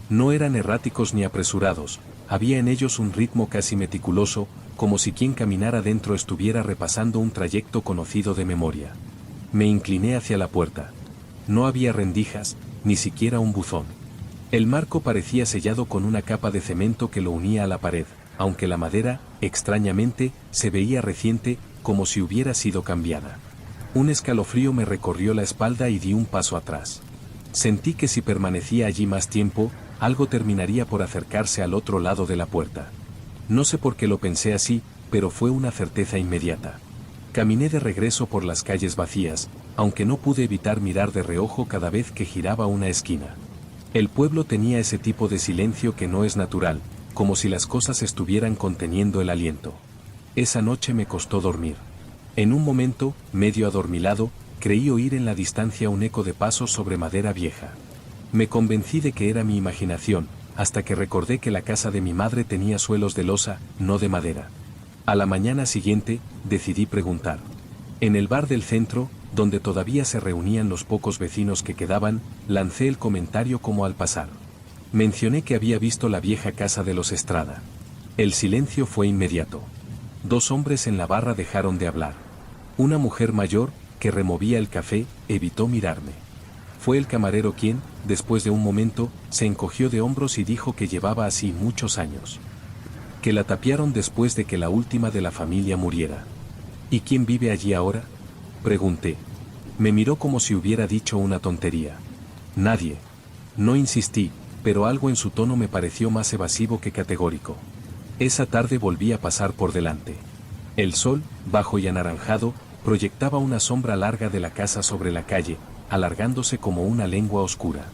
No eran erráticos ni apresurados, había en ellos un ritmo casi meticuloso, como si quien caminara dentro estuviera repasando un trayecto conocido de memoria. Me incliné hacia la puerta. No había rendijas, ni siquiera un buzón. El marco parecía sellado con una capa de cemento que lo unía a la pared, aunque la madera, extrañamente, se veía reciente, como si hubiera sido cambiada. Un escalofrío me recorrió la espalda y di un paso atrás. Sentí que si permanecía allí más tiempo, algo terminaría por acercarse al otro lado de la puerta. No sé por qué lo pensé así, pero fue una certeza inmediata. Caminé de regreso por las calles vacías, aunque no pude evitar mirar de reojo cada vez que giraba una esquina. El pueblo tenía ese tipo de silencio que no es natural, como si las cosas estuvieran conteniendo el aliento. Esa noche me costó dormir. En un momento, medio adormilado, creí oír en la distancia un eco de pasos sobre madera vieja. Me convencí de que era mi imaginación, hasta que recordé que la casa de mi madre tenía suelos de losa, no de madera. A la mañana siguiente, decidí preguntar. En el bar del centro, donde todavía se reunían los pocos vecinos que quedaban, lancé el comentario como al pasar. Mencioné que había visto la vieja casa de los Estrada. El silencio fue inmediato. 2 hombres en la barra dejaron de hablar. Una mujer mayor, que removía el café, evitó mirarme. Fue el camarero quien, después de un momento, se encogió de hombros y dijo que llevaba así muchos años. Que la tapiaron después de que la última de la familia muriera. ¿Y quién vive allí ahora?, pregunté. Me miró como si hubiera dicho una tontería. Nadie. No insistí, pero algo en su tono me pareció más evasivo que categórico. Esa tarde volví a pasar por delante. El sol, bajo y anaranjado, proyectaba una sombra larga de la casa sobre la calle, alargándose como una lengua oscura.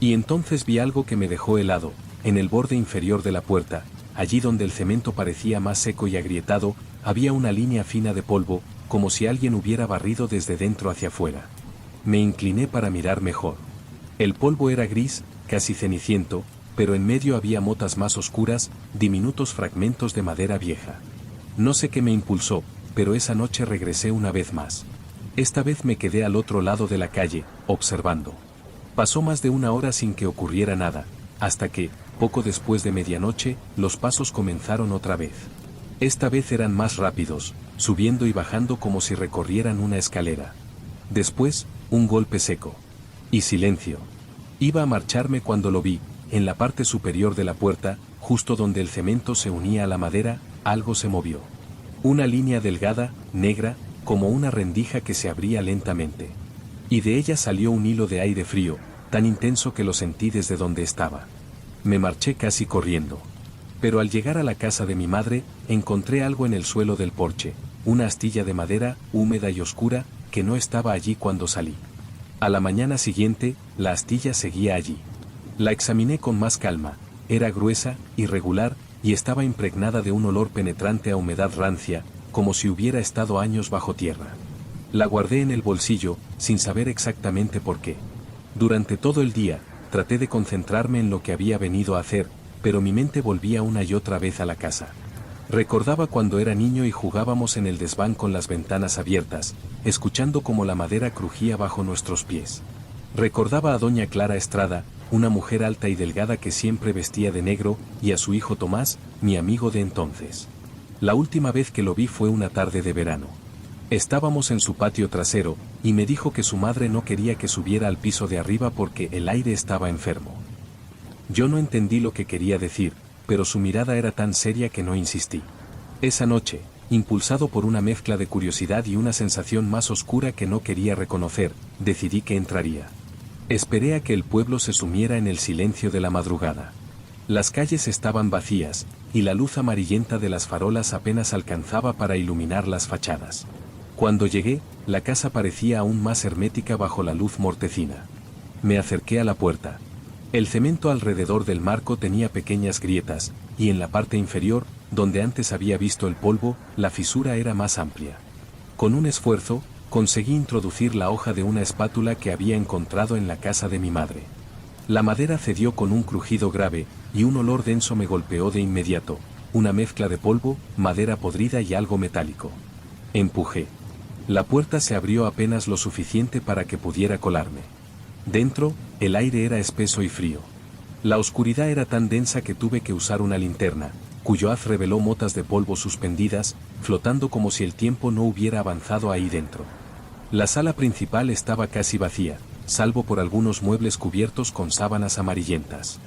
Y entonces vi algo que me dejó helado, en el borde inferior de la puerta, allí donde el cemento parecía más seco y agrietado, había una línea fina de polvo, como si alguien hubiera barrido desde dentro hacia afuera. Me incliné para mirar mejor. El polvo era gris, casi ceniciento, pero en medio había motas más oscuras, diminutos fragmentos de madera vieja. No sé qué me impulsó, pero esa noche regresé una vez más. Esta vez me quedé al otro lado de la calle, observando. Pasó más de una hora sin que ocurriera nada, hasta que, poco después de medianoche, los pasos comenzaron otra vez. Esta vez eran más rápidos, subiendo y bajando como si recorrieran una escalera. Después, un golpe seco. Y silencio. Iba a marcharme cuando lo vi, en la parte superior de la puerta, justo donde el cemento se unía a la madera, algo se movió. Una línea delgada, negra, como una rendija que se abría lentamente. Y de ella salió un hilo de aire frío, tan intenso que lo sentí desde donde estaba. Me marché casi corriendo. Pero al llegar a la casa de mi madre, encontré algo en el suelo del porche, una astilla de madera, húmeda y oscura, que no estaba allí cuando salí. A la mañana siguiente, la astilla seguía allí. La examiné con más calma, era gruesa, irregular, y estaba impregnada de un olor penetrante a humedad rancia, como si hubiera estado años bajo tierra. La guardé en el bolsillo, sin saber exactamente por qué. Durante todo el día, traté de concentrarme en lo que había venido a hacer, pero mi mente volvía una y otra vez a la casa. Recordaba cuando era niño y jugábamos en el desván con las ventanas abiertas, escuchando cómo la madera crujía bajo nuestros pies. Recordaba a doña Clara Estrada, una mujer alta y delgada que siempre vestía de negro, y a su hijo Tomás, mi amigo de entonces. La última vez que lo vi fue una tarde de verano. Estábamos en su patio trasero, y me dijo que su madre no quería que subiera al piso de arriba porque el aire estaba enfermo. Yo no entendí lo que quería decir, pero su mirada era tan seria que no insistí. Esa noche, impulsado por una mezcla de curiosidad y una sensación más oscura que no quería reconocer, decidí que entraría. Esperé a que el pueblo se sumiera en el silencio de la madrugada. Las calles estaban vacías, y la luz amarillenta de las farolas apenas alcanzaba para iluminar las fachadas. Cuando llegué, la casa parecía aún más hermética bajo la luz mortecina. Me acerqué a la puerta. El cemento alrededor del marco tenía pequeñas grietas, y en la parte inferior, donde antes había visto el polvo, la fisura era más amplia. Con un esfuerzo, conseguí introducir la hoja de una espátula que había encontrado en la casa de mi madre. La madera cedió con un crujido grave, y un olor denso me golpeó de inmediato, una mezcla de polvo, madera podrida y algo metálico. Empujé. La puerta se abrió apenas lo suficiente para que pudiera colarme. Dentro, el aire era espeso y frío. La oscuridad era tan densa que tuve que usar una linterna, cuyo haz reveló motas de polvo suspendidas, flotando como si el tiempo no hubiera avanzado ahí dentro. La sala principal estaba casi vacía, salvo por algunos muebles cubiertos con sábanas amarillentas.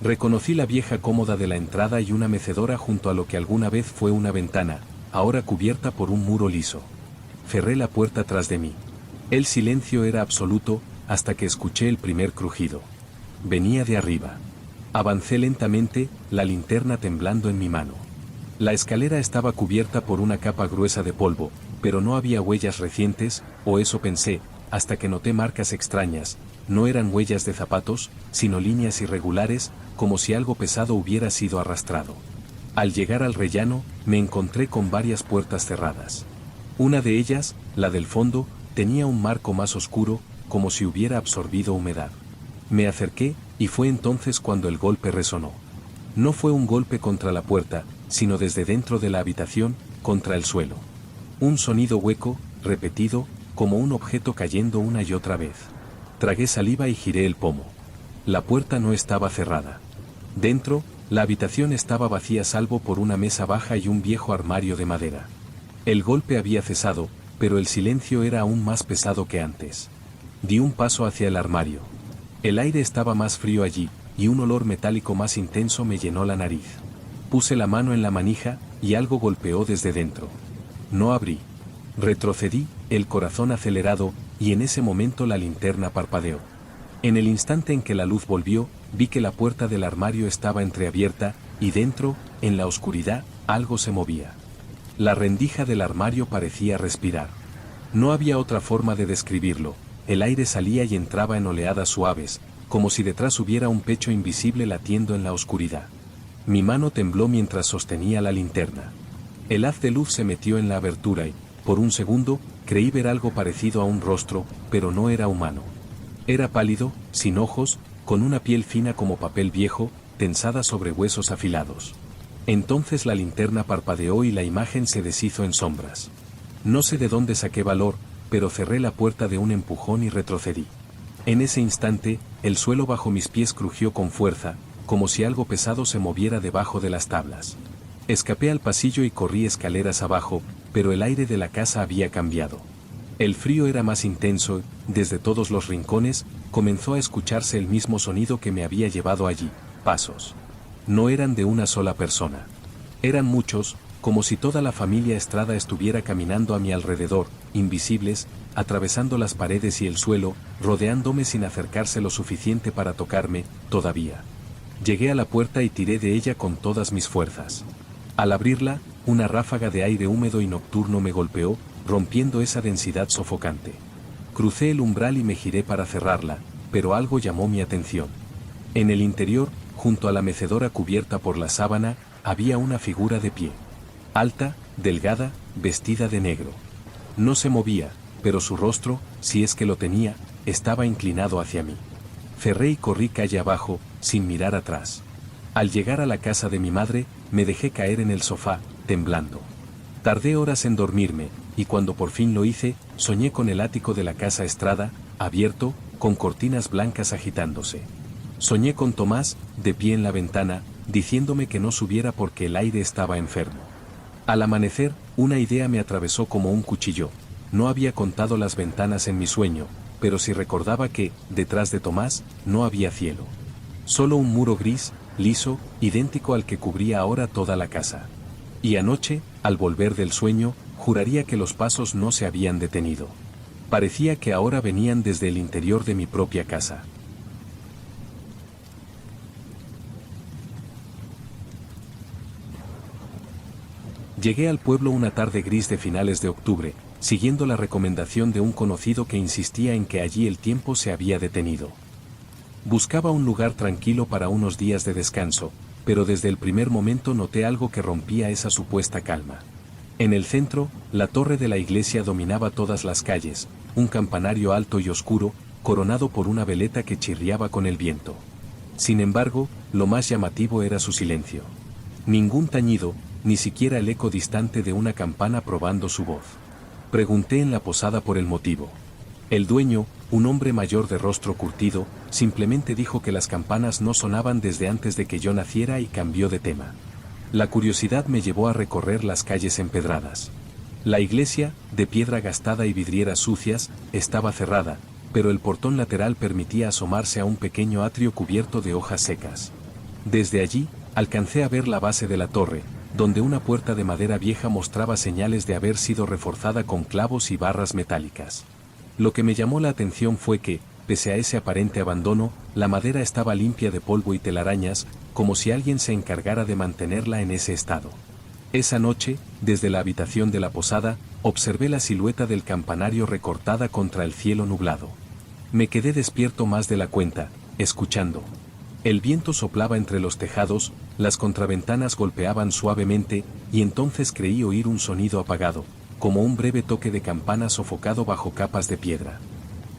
Reconocí la vieja cómoda de la entrada y una mecedora junto a lo que alguna vez fue una ventana, ahora cubierta por un muro liso. Cerré la puerta tras de mí. El silencio era absoluto, hasta que escuché el primer crujido. Venía de arriba. Avancé lentamente, la linterna temblando en mi mano. La escalera estaba cubierta por una capa gruesa de polvo, pero no había huellas recientes, o eso pensé, hasta que noté marcas extrañas. No eran huellas de zapatos, sino líneas irregulares, como si algo pesado hubiera sido arrastrado. Al llegar al rellano, me encontré con varias puertas cerradas. Una de ellas, la del fondo, tenía un marco más oscuro, como si hubiera absorbido humedad. Me acerqué, y fue entonces cuando el golpe resonó. No fue un golpe contra la puerta, sino desde dentro de la habitación, contra el suelo. Un sonido hueco, repetido, como un objeto cayendo una y otra vez. Tragué saliva y giré el pomo. La puerta no estaba cerrada. Dentro, la habitación estaba vacía salvo por una mesa baja y un viejo armario de madera. El golpe había cesado, pero el silencio era aún más pesado que antes. Di un paso hacia el armario. El aire estaba más frío allí, y un olor metálico más intenso me llenó la nariz. Puse la mano en la manija, y algo golpeó desde dentro. No abrí. Retrocedí, el corazón acelerado, y en ese momento la linterna parpadeó. En el instante en que la luz volvió, vi que la puerta del armario estaba entreabierta, y dentro, en la oscuridad, algo se movía. La rendija del armario parecía respirar. No había otra forma de describirlo, el aire salía y entraba en oleadas suaves, como si detrás hubiera un pecho invisible latiendo en la oscuridad. Mi mano tembló mientras sostenía la linterna. El haz de luz se metió en la abertura y, por un segundo, creí ver algo parecido a un rostro, pero no era humano. Era pálido, sin ojos, con una piel fina como papel viejo, tensada sobre huesos afilados. Entonces la linterna parpadeó y la imagen se deshizo en sombras. No sé de dónde saqué valor, pero cerré la puerta de un empujón y retrocedí. En ese instante, el suelo bajo mis pies crujió con fuerza, como si algo pesado se moviera debajo de las tablas. Escapé al pasillo y corrí escaleras abajo, pero el aire de la casa había cambiado. El frío era más intenso, desde todos los rincones, comenzó a escucharse el mismo sonido que me había llevado allí, pasos. No eran de una sola persona. Eran muchos, como si toda la familia Estrada estuviera caminando a mi alrededor, invisibles, atravesando las paredes y el suelo, rodeándome sin acercarse lo suficiente para tocarme, todavía. Llegué a la puerta y tiré de ella con todas mis fuerzas. Al abrirla, una ráfaga de aire húmedo y nocturno me golpeó, rompiendo esa densidad sofocante. Crucé el umbral y me giré para cerrarla, pero algo llamó mi atención. En el interior, junto a la mecedora cubierta por la sábana, había una figura de pie. Alta, delgada, vestida de negro. No se movía, pero su rostro, si es que lo tenía, estaba inclinado hacia mí. Cerré y corrí calle abajo, sin mirar atrás. Al llegar a la casa de mi madre, me dejé caer en el sofá, temblando. Tardé horas en dormirme, y cuando por fin lo hice, soñé con el ático de la casa Estrada, abierto, con cortinas blancas agitándose. Soñé con Tomás, de pie en la ventana, diciéndome que no subiera porque el aire estaba enfermo. Al amanecer, una idea me atravesó como un cuchillo. No había contado las ventanas en mi sueño, pero sí recordaba que, detrás de Tomás, no había cielo. Solo un muro gris, liso, idéntico al que cubría ahora toda la casa. Y anoche, al volver del sueño, juraría que los pasos no se habían detenido. Parecía que ahora venían desde el interior de mi propia casa. Llegué al pueblo una tarde gris de finales de octubre, siguiendo la recomendación de un conocido que insistía en que allí el tiempo se había detenido. Buscaba un lugar tranquilo para unos días de descanso, pero desde el primer momento noté algo que rompía esa supuesta calma. En el centro, la torre de la iglesia dominaba todas las calles, un campanario alto y oscuro, coronado por una veleta que chirriaba con el viento. Sin embargo, lo más llamativo era su silencio. Ningún tañido, ni siquiera el eco distante de una campana probando su voz. Pregunté en la posada por el motivo. El dueño, un hombre mayor de rostro curtido, simplemente dijo que las campanas no sonaban desde antes de que yo naciera y cambió de tema. La curiosidad me llevó a recorrer las calles empedradas. La iglesia, de piedra gastada y vidrieras sucias, estaba cerrada, pero el portón lateral permitía asomarse a un pequeño atrio cubierto de hojas secas. Desde allí, alcancé a ver la base de la torre, donde una puerta de madera vieja mostraba señales de haber sido reforzada con clavos y barras metálicas. Lo que me llamó la atención fue que, pese a ese aparente abandono, la madera estaba limpia de polvo y telarañas, como si alguien se encargara de mantenerla en ese estado. Esa noche, desde la habitación de la posada, observé la silueta del campanario recortada contra el cielo nublado. Me quedé despierto más de la cuenta, escuchando. El viento soplaba entre los tejados, las contraventanas golpeaban suavemente, y entonces creí oír un sonido apagado, como un breve toque de campana sofocado bajo capas de piedra.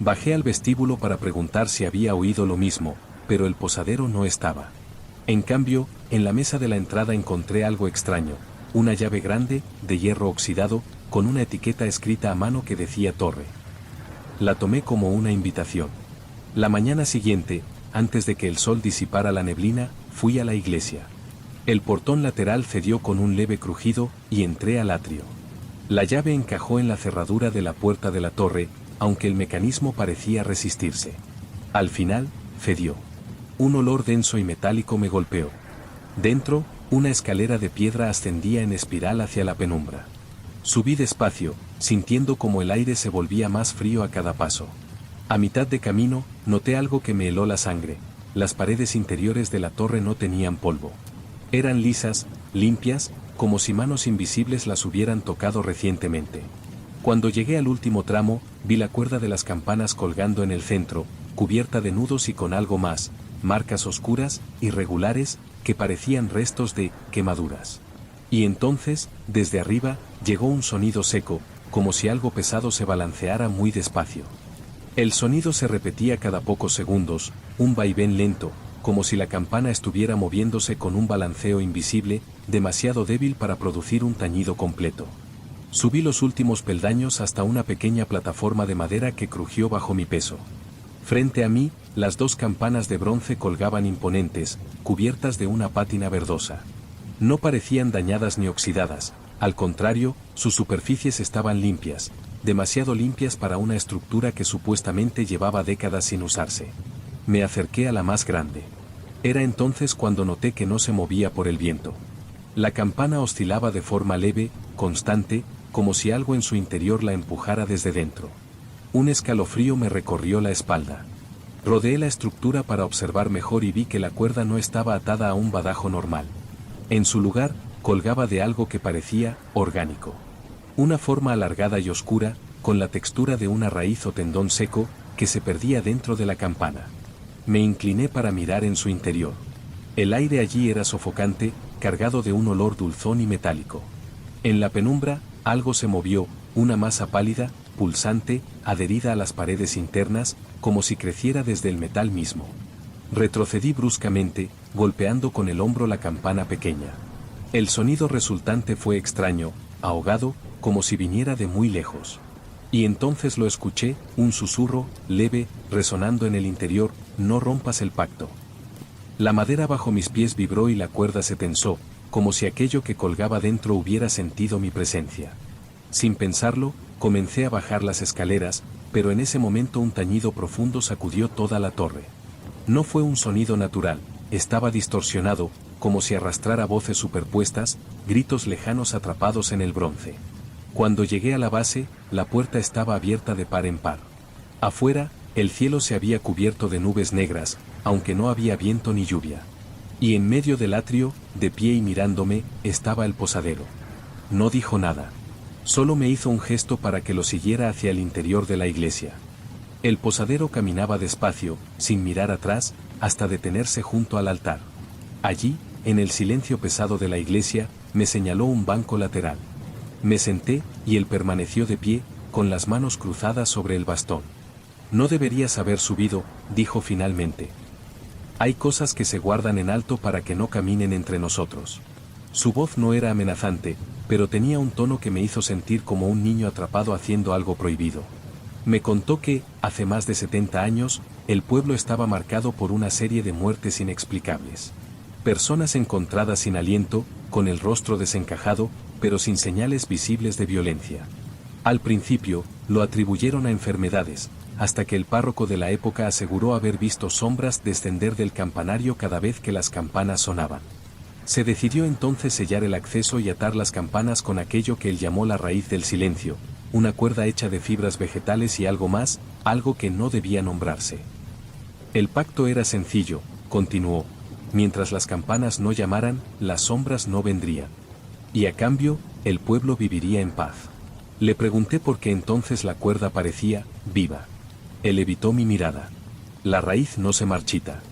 Bajé al vestíbulo para preguntar si había oído lo mismo, pero el posadero no estaba. En cambio, en la mesa de la entrada encontré algo extraño, una llave grande, de hierro oxidado, con una etiqueta escrita a mano que decía Torre. La tomé como una invitación. La mañana siguiente, antes de que el sol disipara la neblina, fui a la iglesia. El portón lateral cedió con un leve crujido, y entré al atrio. La llave encajó en la cerradura de la puerta de la torre, aunque el mecanismo parecía resistirse. Al final, cedió. Un olor denso y metálico me golpeó. Dentro, una escalera de piedra ascendía en espiral hacia la penumbra. Subí despacio, sintiendo como el aire se volvía más frío a cada paso. A mitad de camino, noté algo que me heló la sangre. Las paredes interiores de la torre no tenían polvo. Eran lisas, limpias, como si manos invisibles las hubieran tocado recientemente. Cuando llegué al último tramo, vi la cuerda de las campanas colgando en el centro, cubierta de nudos y con algo más, marcas oscuras, irregulares, que parecían restos de quemaduras. Y entonces, desde arriba, llegó un sonido seco, como si algo pesado se balanceara muy despacio. El sonido se repetía cada pocos segundos, un vaivén lento, como si la campana estuviera moviéndose con un balanceo invisible, demasiado débil para producir un tañido completo. Subí los últimos peldaños hasta una pequeña plataforma de madera que crujió bajo mi peso. Frente a mí, las dos campanas de bronce colgaban imponentes, cubiertas de una pátina verdosa. No parecían dañadas ni oxidadas, al contrario, sus superficies estaban limpias, demasiado limpias para una estructura que supuestamente llevaba décadas sin usarse. Me acerqué a la más grande. Era entonces cuando noté que no se movía por el viento. La campana oscilaba de forma leve, constante, como si algo en su interior la empujara desde dentro. Un escalofrío me recorrió la espalda. Rodeé la estructura para observar mejor y vi que la cuerda no estaba atada a un badajo normal. En su lugar, colgaba de algo que parecía orgánico. Una forma alargada y oscura, con la textura de una raíz o tendón seco, que se perdía dentro de la campana. Me incliné para mirar en su interior. El aire allí era sofocante, cargado de un olor dulzón y metálico. En la penumbra, algo se movió, una masa pálida, pulsante, adherida a las paredes internas, como si creciera desde el metal mismo. Retrocedí bruscamente, golpeando con el hombro la campana pequeña. El sonido resultante fue extraño, ahogado, como si viniera de muy lejos. Y entonces lo escuché, un susurro, leve, resonando en el interior: no rompas el pacto. La madera bajo mis pies vibró y la cuerda se tensó, como si aquello que colgaba dentro hubiera sentido mi presencia. Sin pensarlo, comencé a bajar las escaleras, pero en ese momento un tañido profundo sacudió toda la torre. No fue un sonido natural, estaba distorsionado, como si arrastrara voces superpuestas, gritos lejanos atrapados en el bronce. Cuando llegué a la base, la puerta estaba abierta de par en par. Afuera, el cielo se había cubierto de nubes negras, aunque no había viento ni lluvia. Y en medio del atrio, de pie y mirándome, estaba el posadero. No dijo nada. Solo me hizo un gesto para que lo siguiera hacia el interior de la iglesia. El posadero caminaba despacio, sin mirar atrás, hasta detenerse junto al altar. Allí, en el silencio pesado de la iglesia, me señaló un banco lateral. Me senté, y él permaneció de pie, con las manos cruzadas sobre el bastón. No deberías haber subido, dijo finalmente. Hay cosas que se guardan en alto para que no caminen entre nosotros. Su voz no era amenazante, pero tenía un tono que me hizo sentir como un niño atrapado haciendo algo prohibido. Me contó que, hace más de 70 años, el pueblo estaba marcado por una serie de muertes inexplicables. Personas encontradas sin aliento, con el rostro desencajado, pero sin señales visibles de violencia. Al principio, lo atribuyeron a enfermedades, hasta que el párroco de la época aseguró haber visto sombras descender del campanario cada vez que las campanas sonaban. Se decidió entonces sellar el acceso y atar las campanas con aquello que él llamó la raíz del silencio, una cuerda hecha de fibras vegetales y algo más, algo que no debía nombrarse. El pacto era sencillo, continuó: mientras las campanas no llamaran, las sombras no vendrían. Y a cambio, el pueblo viviría en paz. Le pregunté por qué entonces la cuerda parecía viva. Él evitó mi mirada. La raíz no se marchita.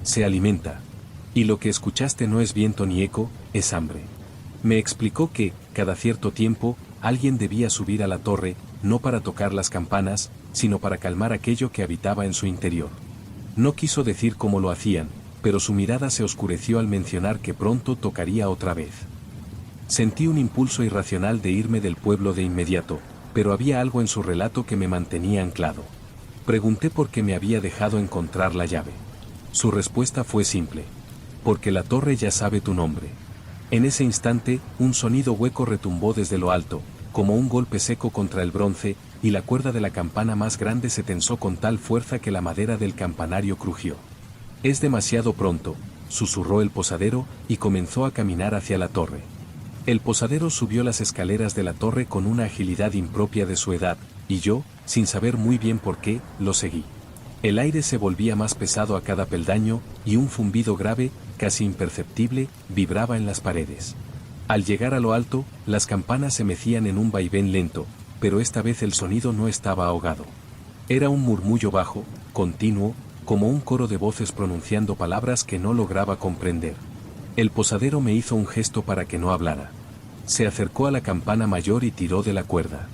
Se alimenta. Y lo que escuchaste no es viento ni eco, es hambre. Me explicó que, cada cierto tiempo, alguien debía subir a la torre, no para tocar las campanas, sino para calmar aquello que habitaba en su interior. No quiso decir cómo lo hacían, pero su mirada se oscureció al mencionar que pronto tocaría otra vez. Sentí un impulso irracional de irme del pueblo de inmediato, pero había algo en su relato que me mantenía anclado. Pregunté por qué me había dejado encontrar la llave. Su respuesta fue simple: porque la torre ya sabe tu nombre. En ese instante, un sonido hueco retumbó desde lo alto, como un golpe seco contra el bronce, y la cuerda de la campana más grande se tensó con tal fuerza que la madera del campanario crujió. Es demasiado pronto, susurró el posadero, y comenzó a caminar hacia la torre. El posadero subió las escaleras de la torre con una agilidad impropia de su edad, y yo, sin saber muy bien por qué, lo seguí. El aire se volvía más pesado a cada peldaño, y un zumbido grave, casi imperceptible, vibraba en las paredes. Al llegar a lo alto, las campanas se mecían en un vaivén lento, pero esta vez el sonido no estaba ahogado. Era un murmullo bajo, continuo, como un coro de voces pronunciando palabras que no lograba comprender. El posadero me hizo un gesto para que no hablara. Se acercó a la campana mayor y tiró de la cuerda.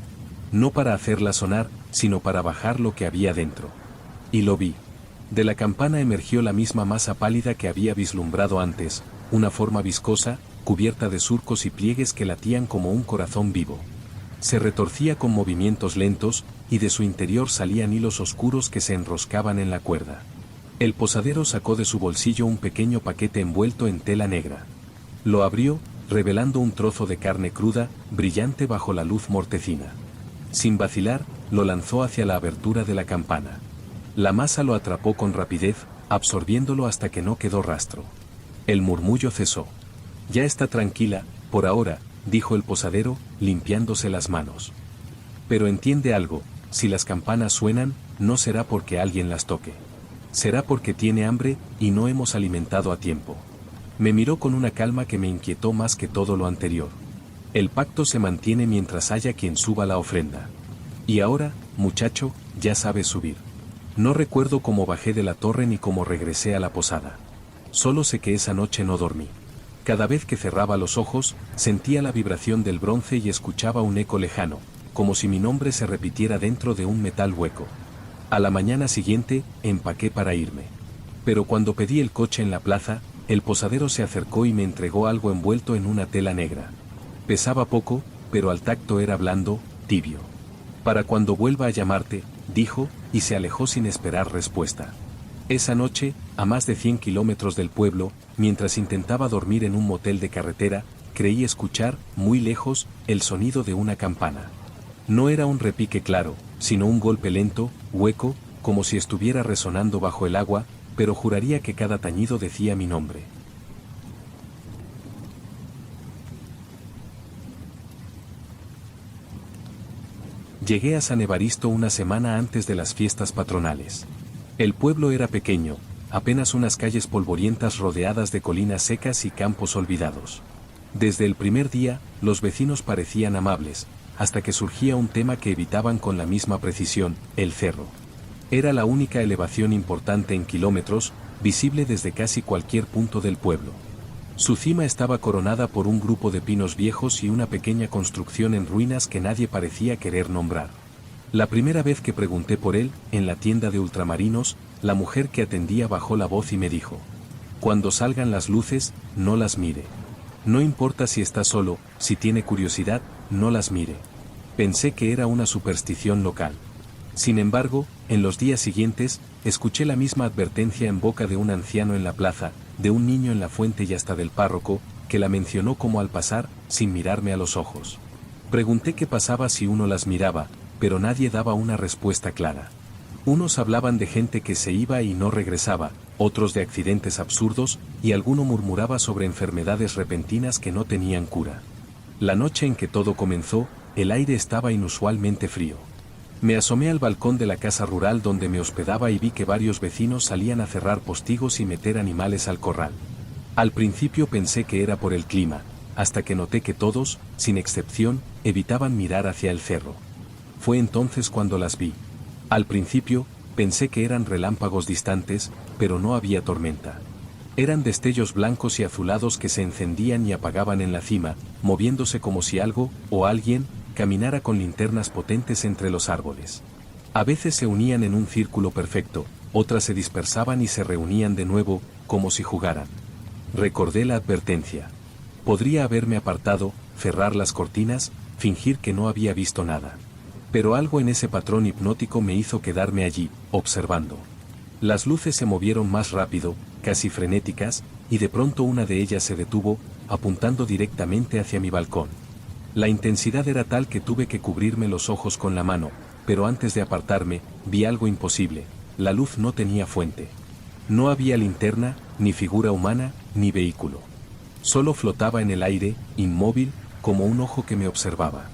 No para hacerla sonar, sino para bajar lo que había dentro. Y lo vi. De la campana emergió la misma masa pálida que había vislumbrado antes, una forma viscosa, cubierta de surcos y pliegues que latían como un corazón vivo. Se retorcía con movimientos lentos, y de su interior salían hilos oscuros que se enroscaban en la cuerda. El posadero sacó de su bolsillo un pequeño paquete envuelto en tela negra. Lo abrió, revelando un trozo de carne cruda, brillante bajo la luz mortecina. Sin vacilar, lo lanzó hacia la abertura de la campana. La masa lo atrapó con rapidez, absorbiéndolo hasta que no quedó rastro. El murmullo cesó. «Ya está tranquila, por ahora», dijo el posadero, limpiándose las manos. «Pero entiende algo, si las campanas suenan, no será porque alguien las toque. Será porque tiene hambre, y no hemos alimentado a tiempo». Me miró con una calma que me inquietó más que todo lo anterior. «El pacto se mantiene mientras haya quien suba la ofrenda. Y ahora, muchacho, ya sabes subir». No recuerdo cómo bajé de la torre ni cómo regresé a la posada. Solo sé que esa noche no dormí. Cada vez que cerraba los ojos, sentía la vibración del bronce y escuchaba un eco lejano, como si mi nombre se repitiera dentro de un metal hueco. A la mañana siguiente, empaqué para irme. Pero cuando pedí el coche en la plaza, el posadero se acercó y me entregó algo envuelto en una tela negra. Pesaba poco, pero al tacto era blando, tibio. «Para cuando vuelva a llamarte», dijo, y se alejó sin esperar respuesta. Esa noche, a más de 100 kilómetros del pueblo, mientras intentaba dormir en un motel de carretera, creí escuchar, muy lejos, el sonido de una campana. No era un repique claro, sino un golpe lento, hueco, como si estuviera resonando bajo el agua, pero juraría que cada tañido decía mi nombre. Llegué a San Evaristo una semana antes de las fiestas patronales. El pueblo era pequeño, apenas unas calles polvorientas rodeadas de colinas secas y campos olvidados. Desde el primer día, los vecinos parecían amables, hasta que surgía un tema que evitaban con la misma precisión: el cerro. Era la única elevación importante en kilómetros, visible desde casi cualquier punto del pueblo. Su cima estaba coronada por un grupo de pinos viejos y una pequeña construcción en ruinas que nadie parecía querer nombrar. La primera vez que pregunté por él, en la tienda de ultramarinos, la mujer que atendía bajó la voz y me dijo: «Cuando salgan las luces, no las mire. No importa si está solo, si tiene curiosidad, no las mire». Pensé que era una superstición local. Sin embargo, en los días siguientes, escuché la misma advertencia en boca de un anciano en la plaza, de un niño en la fuente y hasta del párroco, que la mencionó como al pasar, sin mirarme a los ojos. Pregunté qué pasaba si uno las miraba, pero nadie daba una respuesta clara. Unos hablaban de gente que se iba y no regresaba, otros de accidentes absurdos, y alguno murmuraba sobre enfermedades repentinas que no tenían cura. La noche en que todo comenzó, el aire estaba inusualmente frío. Me asomé al balcón de la casa rural donde me hospedaba y vi que varios vecinos salían a cerrar postigos y meter animales al corral. Al principio pensé que era por el clima, hasta que noté que todos, sin excepción, evitaban mirar hacia el cerro. Fue entonces cuando las vi. Al principio, pensé que eran relámpagos distantes, pero no había tormenta. Eran destellos blancos y azulados que se encendían y apagaban en la cima, moviéndose como si algo, o alguien, caminara con linternas potentes entre los árboles. A veces se unían en un círculo perfecto, otras se dispersaban y se reunían de nuevo, como si jugaran. Recordé la advertencia. Podría haberme apartado, cerrar las cortinas, fingir que no había visto nada. Pero algo en ese patrón hipnótico me hizo quedarme allí, observando. Las luces se movieron más rápido, casi frenéticas, y de pronto una de ellas se detuvo, apuntando directamente hacia mi balcón. La intensidad era tal que tuve que cubrirme los ojos con la mano, pero antes de apartarme, vi algo imposible: la luz no tenía fuente. No había linterna, ni figura humana, ni vehículo. Solo flotaba en el aire, inmóvil, como un ojo que me observaba.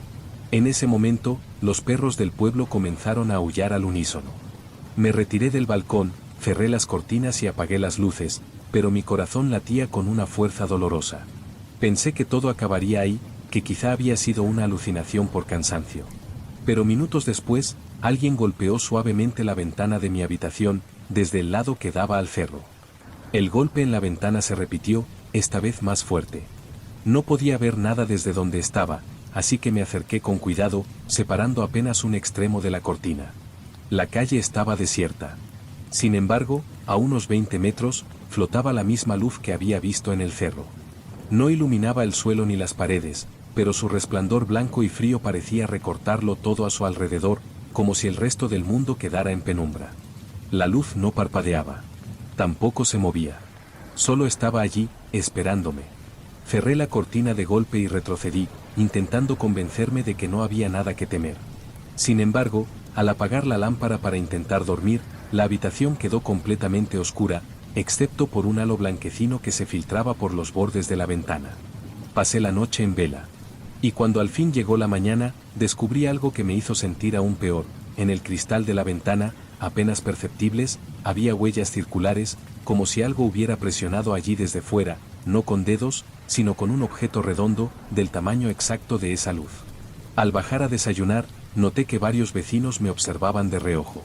En ese momento, los perros del pueblo comenzaron a aullar al unísono. Me retiré del balcón, cerré las cortinas y apagué las luces, pero mi corazón latía con una fuerza dolorosa. Pensé que todo acabaría ahí, que quizá había sido una alucinación por cansancio. Pero minutos después, alguien golpeó suavemente la ventana de mi habitación, desde el lado que daba al cerro. El golpe en la ventana se repitió, esta vez más fuerte. No podía ver nada desde donde estaba, así que me acerqué con cuidado, separando apenas un extremo de la cortina. La calle estaba desierta. Sin embargo, a unos 20 metros, flotaba la misma luz que había visto en el cerro. No iluminaba el suelo ni las paredes, pero su resplandor blanco y frío parecía recortarlo todo a su alrededor, como si el resto del mundo quedara en penumbra. La luz no parpadeaba. Tampoco se movía. Solo estaba allí, esperándome. Cerré la cortina de golpe y retrocedí, intentando convencerme de que no había nada que temer. Sin embargo, al apagar la lámpara para intentar dormir, la habitación quedó completamente oscura, excepto por un halo blanquecino que se filtraba por los bordes de la ventana. Pasé la noche en vela. Y cuando al fin llegó la mañana, descubrí algo que me hizo sentir aún peor. En el cristal de la ventana, apenas perceptibles, había huellas circulares, como si algo hubiera presionado allí desde fuera, no con dedos, sino con un objeto redondo, del tamaño exacto de esa luz. Al bajar a desayunar, noté que varios vecinos me observaban de reojo.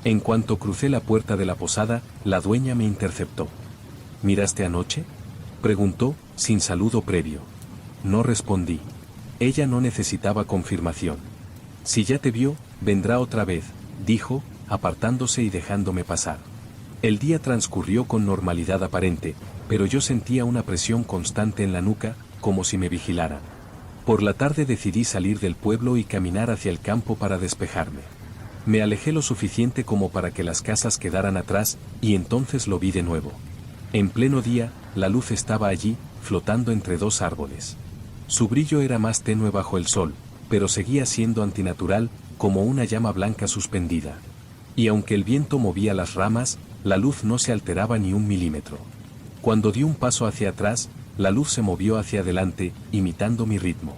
En cuanto crucé la puerta de la posada, la dueña me interceptó. ¿Miraste anoche?, preguntó, sin saludo previo. No respondí. Ella no necesitaba confirmación. Si ya te vio, vendrá otra vez, dijo, apartándose y dejándome pasar. El día transcurrió con normalidad aparente, pero yo sentía una presión constante en la nuca, como si me vigilaran. Por la tarde decidí salir del pueblo y caminar hacia el campo para despejarme. Me alejé lo suficiente como para que las casas quedaran atrás, y entonces lo vi de nuevo. En pleno día, la luz estaba allí, flotando entre dos árboles. Su brillo era más tenue bajo el sol, pero seguía siendo antinatural, como una llama blanca suspendida. Y aunque el viento movía las ramas, la luz no se alteraba ni un milímetro. Cuando di un paso hacia atrás, la luz se movió hacia adelante, imitando mi ritmo.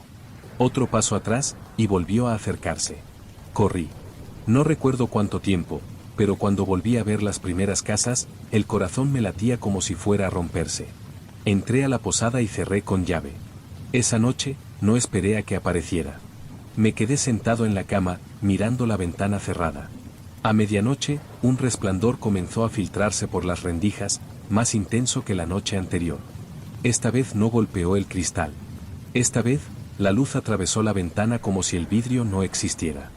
Otro paso atrás, y volvió a acercarse. Corrí. No recuerdo cuánto tiempo, pero cuando volví a ver las primeras casas, el corazón me latía como si fuera a romperse. Entré a la posada y cerré con llave. Esa noche, no esperé a que apareciera. Me quedé sentado en la cama, mirando la ventana cerrada. A medianoche, un resplandor comenzó a filtrarse por las rendijas, más intenso que la noche anterior. Esta vez no golpeó el cristal. Esta vez, la luz atravesó la ventana como si el vidrio no existiera.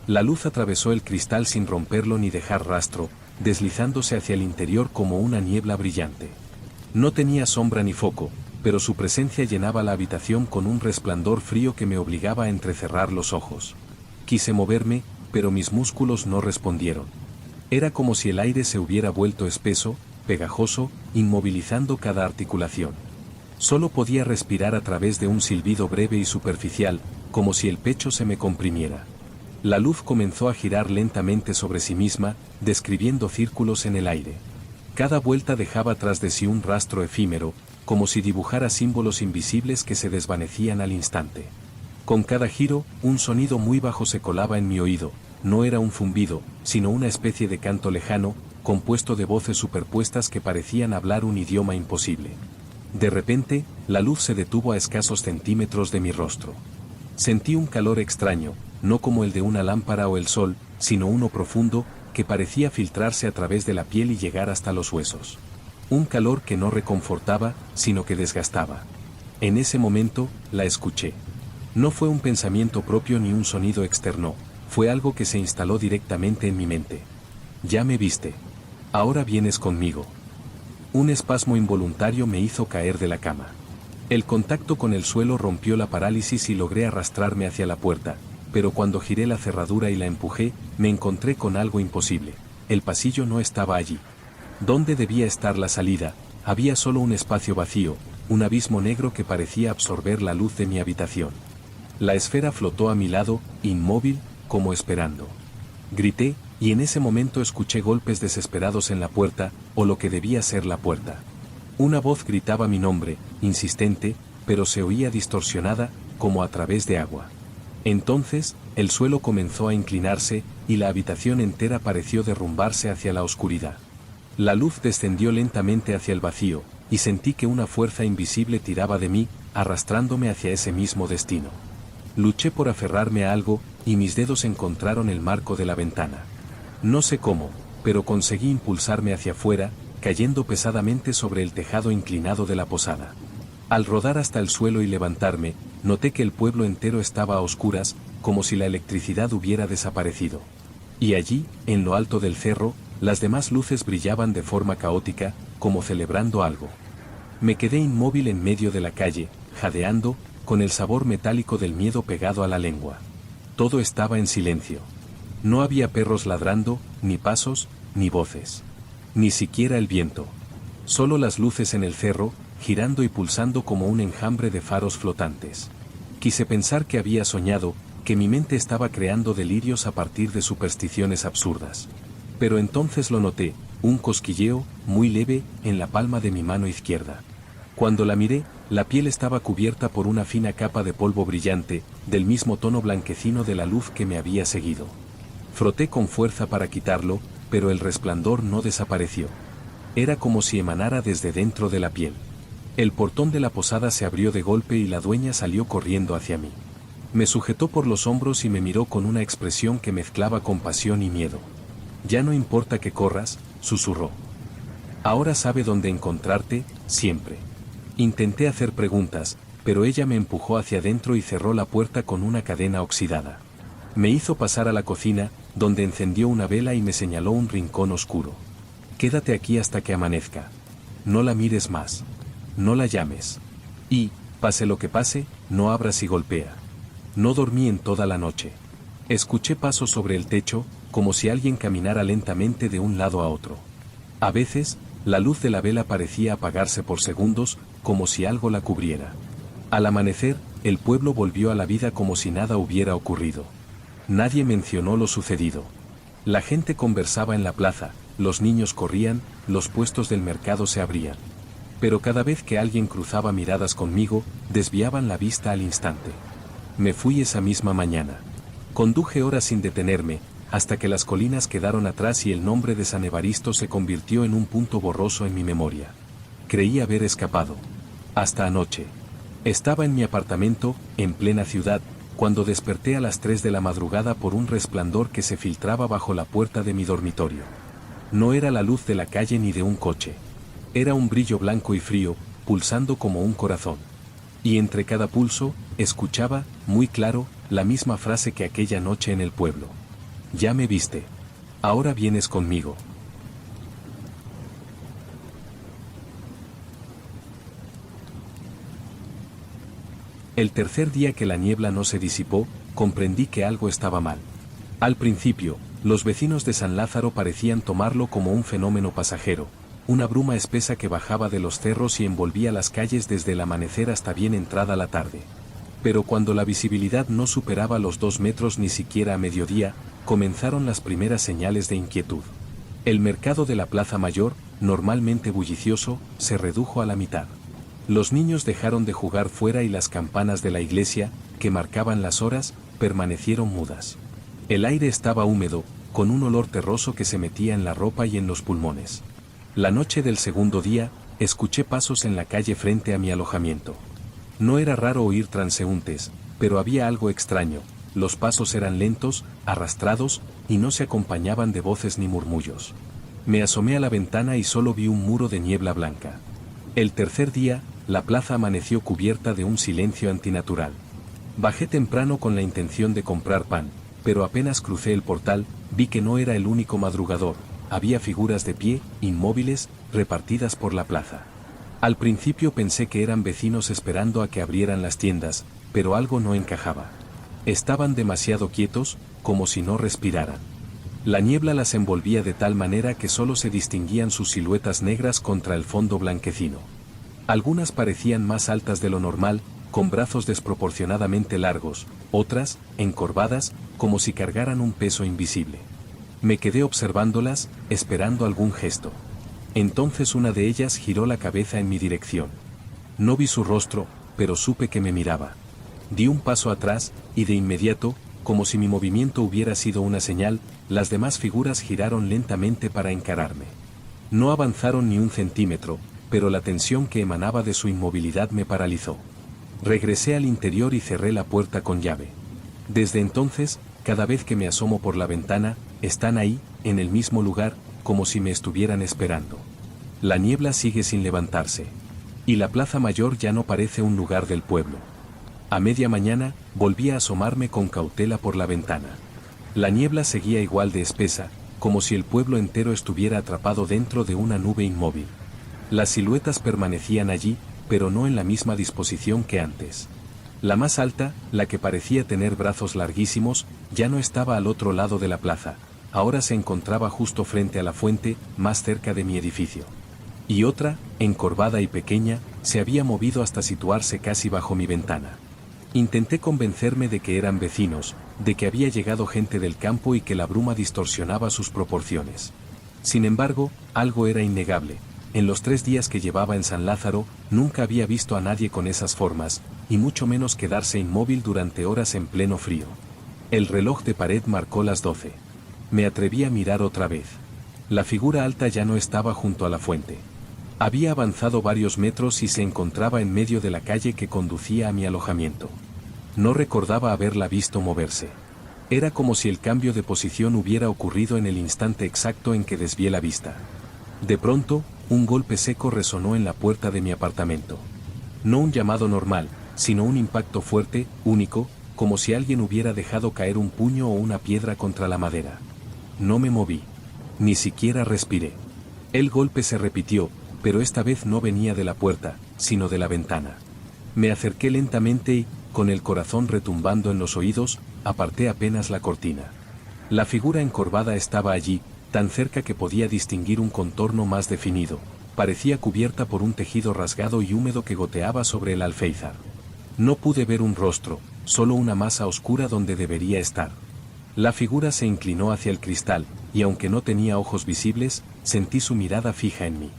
La luz atravesó el cristal sin romperlo ni dejar rastro, deslizándose hacia el interior como una niebla brillante. No tenía sombra ni foco, pero su presencia llenaba la habitación con un resplandor frío que me obligaba a entrecerrar los ojos. Quise moverme, pero mis músculos no respondieron. Era como si el aire se hubiera vuelto espeso, pegajoso, inmovilizando cada articulación. Solo podía respirar a través de un silbido breve y superficial, como si el pecho se me comprimiera. La luz comenzó a girar lentamente sobre sí misma, describiendo círculos en el aire. Cada vuelta dejaba tras de sí un rastro efímero, como si dibujara símbolos invisibles que se desvanecían al instante. Con cada giro, un sonido muy bajo se colaba en mi oído. No era un zumbido, sino una especie de canto lejano, compuesto de voces superpuestas que parecían hablar un idioma imposible. De repente, la luz se detuvo a escasos centímetros de mi rostro. Sentí un calor extraño, no como el de una lámpara o el sol, sino uno profundo, que parecía filtrarse a través de la piel y llegar hasta los huesos. Un calor que no reconfortaba, sino que desgastaba. En ese momento, la escuché. No fue un pensamiento propio ni un sonido externo, fue algo que se instaló directamente en mi mente. Ya me viste. Ahora vienes conmigo. Un espasmo involuntario me hizo caer de la cama. El contacto con el suelo rompió la parálisis y logré arrastrarme hacia la puerta, pero cuando giré la cerradura y la empujé, me encontré con algo imposible. El pasillo no estaba allí. ¿Dónde debía estar la salida? Había solo un espacio vacío, un abismo negro que parecía absorber la luz de mi habitación. La esfera flotó a mi lado, inmóvil, como esperando. Grité, y en ese momento escuché golpes desesperados en la puerta, o lo que debía ser la puerta. Una voz gritaba mi nombre, insistente, pero se oía distorsionada, como a través de agua. Entonces, el suelo comenzó a inclinarse, y la habitación entera pareció derrumbarse hacia la oscuridad. La luz descendió lentamente hacia el vacío, y sentí que una fuerza invisible tiraba de mí, arrastrándome hacia ese mismo destino. Luché por aferrarme a algo, y mis dedos encontraron el marco de la ventana. No sé cómo, pero conseguí impulsarme hacia afuera, cayendo pesadamente sobre el tejado inclinado de la posada. Al rodar hasta el suelo y levantarme, noté que el pueblo entero estaba a oscuras, como si la electricidad hubiera desaparecido. Y allí, en lo alto del cerro, las demás luces brillaban de forma caótica, como celebrando algo. Me quedé inmóvil en medio de la calle, jadeando, con el sabor metálico del miedo pegado a la lengua. Todo estaba en silencio. No había perros ladrando, ni pasos, ni voces. Ni siquiera el viento. Solo las luces en el cerro, girando y pulsando como un enjambre de faros flotantes. Quise pensar que había soñado, que mi mente estaba creando delirios a partir de supersticiones absurdas. Pero entonces lo noté, un cosquilleo, muy leve, en la palma de mi mano izquierda. Cuando la miré, la piel estaba cubierta por una fina capa de polvo brillante, del mismo tono blanquecino de la luz que me había seguido. Froté con fuerza para quitarlo, pero el resplandor no desapareció. Era como si emanara desde dentro de la piel. El portón de la posada se abrió de golpe y la dueña salió corriendo hacia mí. Me sujetó por los hombros y me miró con una expresión que mezclaba compasión y miedo. «Ya no importa que corras», susurró. «Ahora sabe dónde encontrarte, siempre». Intenté hacer preguntas, pero ella me empujó hacia adentro y cerró la puerta con una cadena oxidada. Me hizo pasar a la cocina, donde encendió una vela y me señaló un rincón oscuro. «Quédate aquí hasta que amanezca. No la mires más. No la llames. Y, pase lo que pase, no abras y golpea». No dormí en toda la noche. Escuché pasos sobre el techo, como si alguien caminara lentamente de un lado a otro. A veces, la luz de la vela parecía apagarse por segundos, como si algo la cubriera. Al amanecer, el pueblo volvió a la vida como si nada hubiera ocurrido. Nadie mencionó lo sucedido. La gente conversaba en la plaza, los niños corrían, los puestos del mercado se abrían. Pero cada vez que alguien cruzaba miradas conmigo, desviaban la vista al instante. Me fui esa misma mañana. Conduje horas sin detenerme, hasta que las colinas quedaron atrás y el nombre de San Evaristo se convirtió en un punto borroso en mi memoria. Creí haber escapado. Hasta anoche. Estaba en mi apartamento, en plena ciudad, cuando desperté a las 3 de la madrugada por un resplandor que se filtraba bajo la puerta de mi dormitorio. No era la luz de la calle ni de un coche. Era un brillo blanco y frío, pulsando como un corazón. Y entre cada pulso, escuchaba, muy claro, la misma frase que aquella noche en el pueblo. «Ya me viste. Ahora vienes conmigo». El tercer día que la niebla no se disipó, comprendí que algo estaba mal. Al principio, los vecinos de San Lázaro parecían tomarlo como un fenómeno pasajero, una bruma espesa que bajaba de los cerros y envolvía las calles desde el amanecer hasta bien entrada la tarde. Pero cuando la visibilidad no superaba los 2 metros ni siquiera a mediodía, comenzaron las primeras señales de inquietud. El mercado de la Plaza Mayor, normalmente bullicioso, se redujo a la mitad. Los niños dejaron de jugar fuera y las campanas de la iglesia, que marcaban las horas, permanecieron mudas. El aire estaba húmedo, con un olor terroso que se metía en la ropa y en los pulmones. La noche del segundo día, escuché pasos en la calle frente a mi alojamiento. No era raro oír transeúntes, pero había algo extraño. Los pasos eran lentos, arrastrados, y no se acompañaban de voces ni murmullos. Me asomé a la ventana y solo vi un muro de niebla blanca. El tercer día, la plaza amaneció cubierta de un silencio antinatural. Bajé temprano con la intención de comprar pan, pero apenas crucé el portal, vi que no era el único madrugador. Había figuras de pie, inmóviles, repartidas por la plaza. Al principio pensé que eran vecinos esperando a que abrieran las tiendas, pero algo no encajaba. Estaban demasiado quietos, como si no respiraran. La niebla las envolvía de tal manera que solo se distinguían sus siluetas negras contra el fondo blanquecino. Algunas parecían más altas de lo normal, con brazos desproporcionadamente largos, otras, encorvadas, como si cargaran un peso invisible. Me quedé observándolas, esperando algún gesto. Entonces una de ellas giró la cabeza en mi dirección. No vi su rostro, pero supe que me miraba. Di un paso atrás, y de inmediato, como si mi movimiento hubiera sido una señal, las demás figuras giraron lentamente para encararme. No avanzaron ni un centímetro, pero la tensión que emanaba de su inmovilidad me paralizó. Regresé al interior y cerré la puerta con llave. Desde entonces, cada vez que me asomo por la ventana, están ahí, en el mismo lugar, como si me estuvieran esperando. La niebla sigue sin levantarse. Y la plaza mayor ya no parece un lugar del pueblo. A media mañana, volví a asomarme con cautela por la ventana. La niebla seguía igual de espesa, como si el pueblo entero estuviera atrapado dentro de una nube inmóvil. Las siluetas permanecían allí, pero no en la misma disposición que antes. La más alta, la que parecía tener brazos larguísimos, ya no estaba al otro lado de la plaza, ahora se encontraba justo frente a la fuente, más cerca de mi edificio. Y otra, encorvada y pequeña, se había movido hasta situarse casi bajo mi ventana. Intenté convencerme de que eran vecinos, de que había llegado gente del campo y que la bruma distorsionaba sus proporciones. Sin embargo, algo era innegable. En los 3 días que llevaba en San Lázaro, nunca había visto a nadie con esas formas, y mucho menos quedarse inmóvil durante horas en pleno frío. El reloj de pared marcó las 12. Me atreví a mirar otra vez. La figura alta ya no estaba junto a la fuente. Había avanzado varios metros y se encontraba en medio de la calle que conducía a mi alojamiento. No recordaba haberla visto moverse. Era como si el cambio de posición hubiera ocurrido en el instante exacto en que desvié la vista. De pronto, un golpe seco resonó en la puerta de mi apartamento. No un llamado normal, sino un impacto fuerte, único, como si alguien hubiera dejado caer un puño o una piedra contra la madera. No me moví. Ni siquiera respiré. El golpe se repitió, pero esta vez no venía de la puerta, sino de la ventana. Me acerqué lentamente y, con el corazón retumbando en los oídos, aparté apenas la cortina. La figura encorvada estaba allí, tan cerca que podía distinguir un contorno más definido. Parecía cubierta por un tejido rasgado y húmedo que goteaba sobre el alféizar. No pude ver un rostro, solo una masa oscura donde debería estar. La figura se inclinó hacia el cristal, y aunque no tenía ojos visibles, sentí su mirada fija en mí.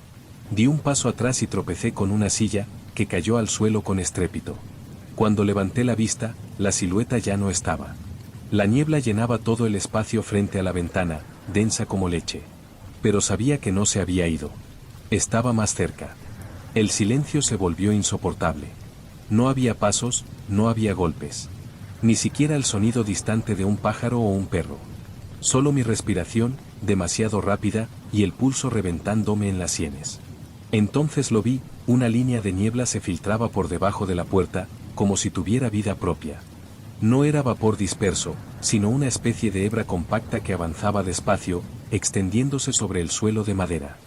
Di un paso atrás y tropecé con una silla, que cayó al suelo con estrépito. Cuando levanté la vista, la silueta ya no estaba. La niebla llenaba todo el espacio frente a la ventana, densa como leche. Pero sabía que no se había ido. Estaba más cerca. El silencio se volvió insoportable. No había pasos, no había golpes. Ni siquiera el sonido distante de un pájaro o un perro. Solo mi respiración, demasiado rápida, y el pulso reventándome en las sienes. Entonces lo vi, una línea de niebla se filtraba por debajo de la puerta, como si tuviera vida propia. No era vapor disperso, sino una especie de hebra compacta que avanzaba despacio, extendiéndose sobre el suelo de madera.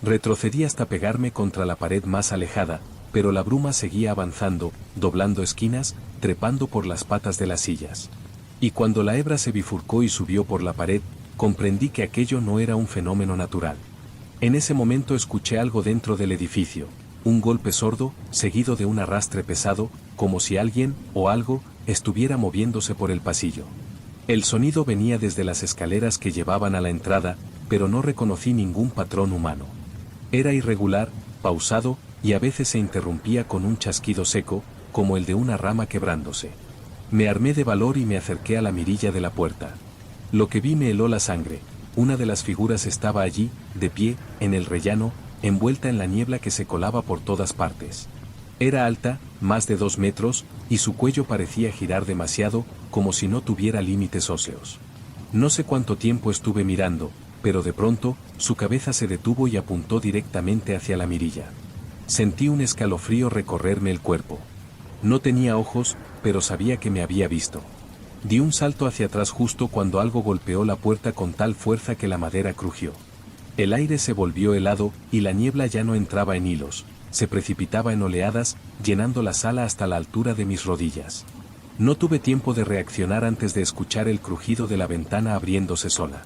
Retrocedí hasta pegarme contra la pared más alejada, pero la bruma seguía avanzando, doblando esquinas, trepando por las patas de las sillas. Y cuando la hebra se bifurcó y subió por la pared, comprendí que aquello no era un fenómeno natural. En ese momento escuché algo dentro del edificio, un golpe sordo, seguido de un arrastre pesado, como si alguien, o algo, estuviera moviéndose por el pasillo. El sonido venía desde las escaleras que llevaban a la entrada, pero no reconocí ningún patrón humano. Era irregular, pausado, y a veces se interrumpía con un chasquido seco, como el de una rama quebrándose. Me armé de valor y me acerqué a la mirilla de la puerta. Lo que vi me heló la sangre. Una de las figuras estaba allí, de pie, en el rellano, envuelta en la niebla que se colaba por todas partes. Era alta, más de 2 metros, y su cuello parecía girar demasiado, como si no tuviera límites óseos. No sé cuánto tiempo estuve mirando, pero de pronto, su cabeza se detuvo y apuntó directamente hacia la mirilla. Sentí un escalofrío recorrerme el cuerpo. No tenía ojos, pero sabía que me había visto. Di un salto hacia atrás justo cuando algo golpeó la puerta con tal fuerza que la madera crujió. El aire se volvió helado, y la niebla ya no entraba en hilos, se precipitaba en oleadas, llenando la sala hasta la altura de mis rodillas. No tuve tiempo de reaccionar antes de escuchar el crujido de la ventana abriéndose sola.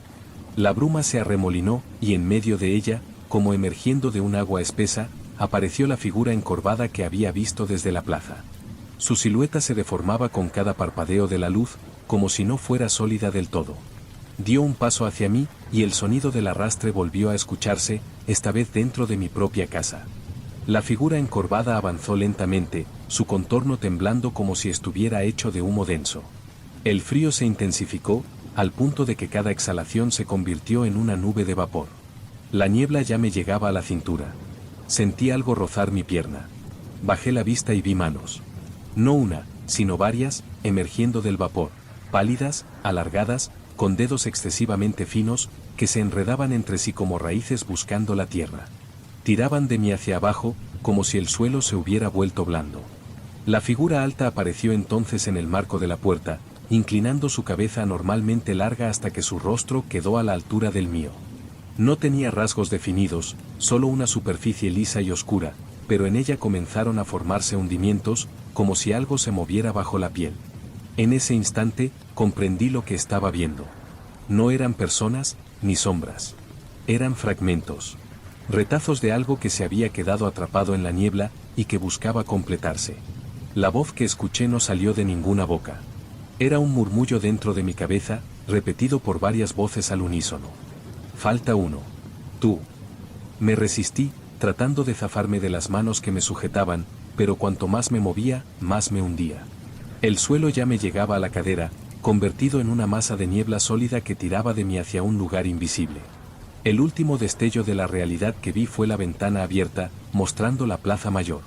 La bruma se arremolinó, y en medio de ella, como emergiendo de un agua espesa, apareció la figura encorvada que había visto desde la plaza. Su silueta se deformaba con cada parpadeo de la luz, como si no fuera sólida del todo. Dio un paso hacia mí, y el sonido del arrastre volvió a escucharse, esta vez dentro de mi propia casa. La figura encorvada avanzó lentamente, su contorno temblando como si estuviera hecho de humo denso. El frío se intensificó, al punto de que cada exhalación se convirtió en una nube de vapor. La niebla ya me llegaba a la cintura. Sentí algo rozar mi pierna. Bajé la vista y vi manos. No una, sino varias, emergiendo del vapor, pálidas, alargadas, con dedos excesivamente finos, que se enredaban entre sí como raíces buscando la tierra. Tiraban de mí hacia abajo, como si el suelo se hubiera vuelto blando. La figura alta apareció entonces en el marco de la puerta, inclinando su cabeza anormalmente larga hasta que su rostro quedó a la altura del mío. No tenía rasgos definidos, solo una superficie lisa y oscura, pero en ella comenzaron a formarse hundimientos, como si algo se moviera bajo la piel. En ese instante, comprendí lo que estaba viendo. No eran personas, ni sombras. Eran fragmentos. Retazos de algo que se había quedado atrapado en la niebla, y que buscaba completarse. La voz que escuché no salió de ninguna boca. Era un murmullo dentro de mi cabeza, repetido por varias voces al unísono. Falta uno. Tú. Me resistí, tratando de zafarme de las manos que me sujetaban, pero cuanto más me movía, más me hundía. El suelo ya me llegaba a la cadera, convertido en una masa de niebla sólida que tiraba de mí hacia un lugar invisible. El último destello de la realidad que vi fue la ventana abierta, mostrando la plaza mayor.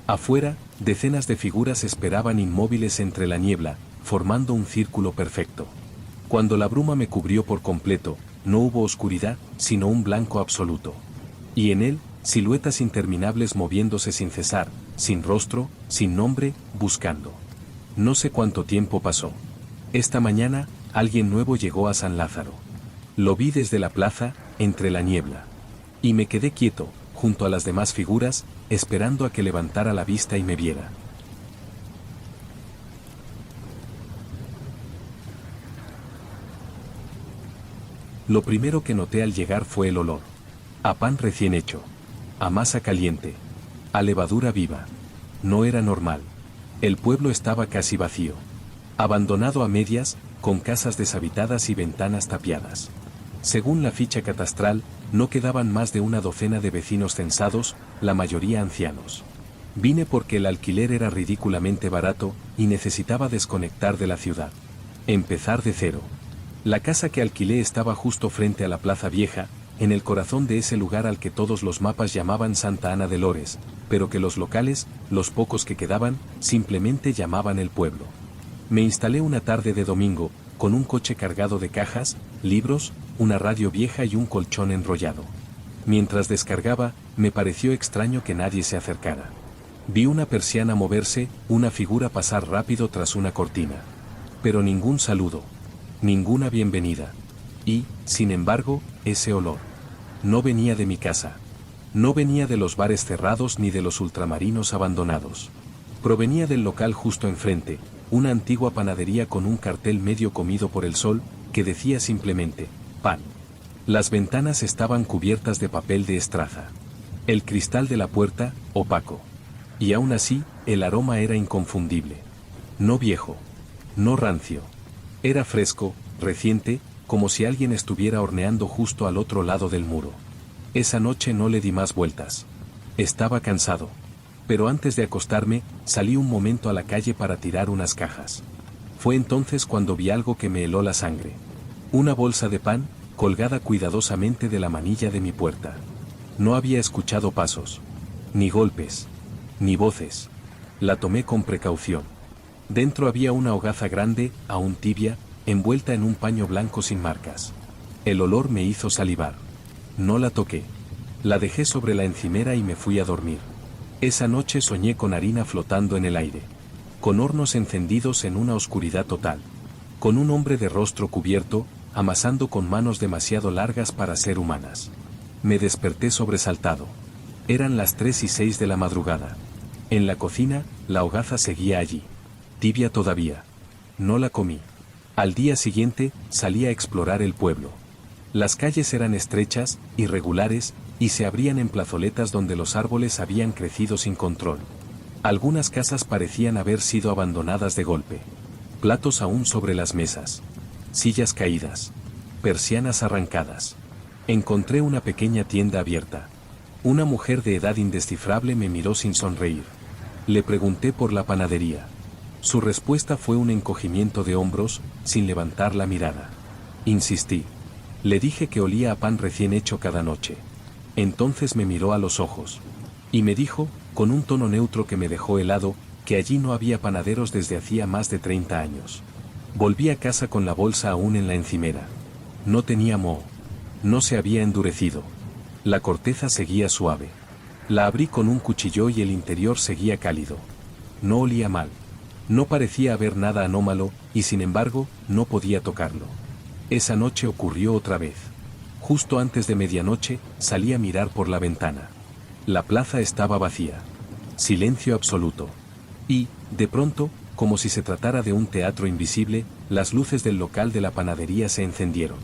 Afuera, decenas de figuras esperaban inmóviles entre la niebla, formando un círculo perfecto. Cuando la bruma me cubrió por completo, no hubo oscuridad, sino un blanco absoluto. Y en él, siluetas interminables moviéndose sin cesar, sin rostro, sin nombre, buscando. No sé cuánto tiempo pasó. Esta mañana, alguien nuevo llegó a San Lázaro. Lo vi desde la plaza, entre la niebla. Y me quedé quieto, junto a las demás figuras, esperando a que levantara la vista y me viera. Lo primero que noté al llegar fue el olor. A pan recién hecho. A masa caliente. A levadura viva. No era normal. El pueblo estaba casi vacío. Abandonado a medias, con casas deshabitadas y ventanas tapiadas. Según la ficha catastral, no quedaban más de una docena de vecinos censados, la mayoría ancianos. Vine porque el alquiler era ridículamente barato y necesitaba desconectar de la ciudad. Empezar de cero. La casa que alquilé estaba justo frente a la Plaza Vieja, en el corazón de ese lugar al que todos los mapas llamaban Santa Ana de Lores, pero que los locales, los pocos que quedaban, simplemente llamaban el pueblo. Me instalé una tarde de domingo, con un coche cargado de cajas, libros, una radio vieja y un colchón enrollado. Mientras descargaba, me pareció extraño que nadie se acercara. Vi una persiana moverse, una figura pasar rápido tras una cortina. Pero ningún saludo. Ninguna bienvenida. Y, sin embargo, ese olor. No venía de mi casa. No venía de los bares cerrados ni de los ultramarinos abandonados. Provenía del local justo enfrente, una antigua panadería con un cartel medio comido por el sol, que decía simplemente, pan. Las ventanas estaban cubiertas de papel de estraza. El cristal de la puerta, opaco. Y aún así, el aroma era inconfundible. No viejo. No rancio. Era fresco, reciente, como si alguien estuviera horneando justo al otro lado del muro. Esa noche no le di más vueltas. Estaba cansado. Pero antes de acostarme, salí un momento a la calle para tirar unas cajas. Fue entonces cuando vi algo que me heló la sangre. Una bolsa de pan, colgada cuidadosamente de la manilla de mi puerta. No había escuchado pasos. Ni golpes. Ni voces. La tomé con precaución. Dentro había una hogaza grande, aún tibia, envuelta en un paño blanco sin marcas. El olor me hizo salivar. No la toqué. La dejé sobre la encimera y me fui a dormir. Esa noche soñé con harina flotando en el aire. Con hornos encendidos en una oscuridad total. Con un hombre de rostro cubierto, amasando con manos demasiado largas para ser humanas. Me desperté sobresaltado. Eran las 3:06 de la madrugada. En la cocina, la hogaza seguía allí. Tibia todavía. No la comí. Al día siguiente, salí a explorar el pueblo. Las calles eran estrechas, irregulares, y se abrían en plazoletas donde los árboles habían crecido sin control. Algunas casas parecían haber sido abandonadas de golpe. Platos aún sobre las mesas. Sillas caídas. Persianas arrancadas. Encontré una pequeña tienda abierta. Una mujer de edad indescifrable me miró sin sonreír. Le pregunté por la panadería. Su respuesta fue un encogimiento de hombros, sin levantar la mirada. Insistí. Le dije que olía a pan recién hecho cada noche. Entonces me miró a los ojos. Y me dijo, con un tono neutro que me dejó helado, que allí no había panaderos desde hacía más de 30 años. Volví a casa con la bolsa aún en la encimera. No tenía moho. No se había endurecido. La corteza seguía suave. La abrí con un cuchillo y el interior seguía cálido. No olía mal. No parecía haber nada anómalo, y sin embargo, no podía tocarlo. Esa noche ocurrió otra vez. Justo antes de medianoche, salí a mirar por la ventana. La plaza estaba vacía. Silencio absoluto. Y, de pronto, como si se tratara de un teatro invisible, las luces del local de la panadería se encendieron.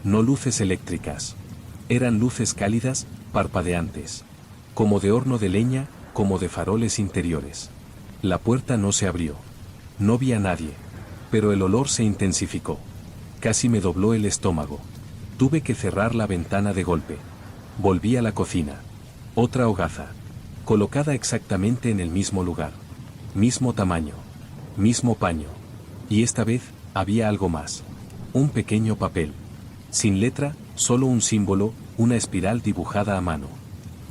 No luces eléctricas. Eran luces cálidas, parpadeantes. Como de horno de leña, como de faroles interiores. La puerta no se abrió. No vi a nadie. Pero el olor se intensificó. Casi me dobló el estómago. Tuve que cerrar la ventana de golpe. Volví a la cocina. Otra hogaza. Colocada exactamente en el mismo lugar. Mismo tamaño. Mismo paño. Y esta vez, había algo más. Un pequeño papel. Sin letra, solo un símbolo, una espiral dibujada a mano.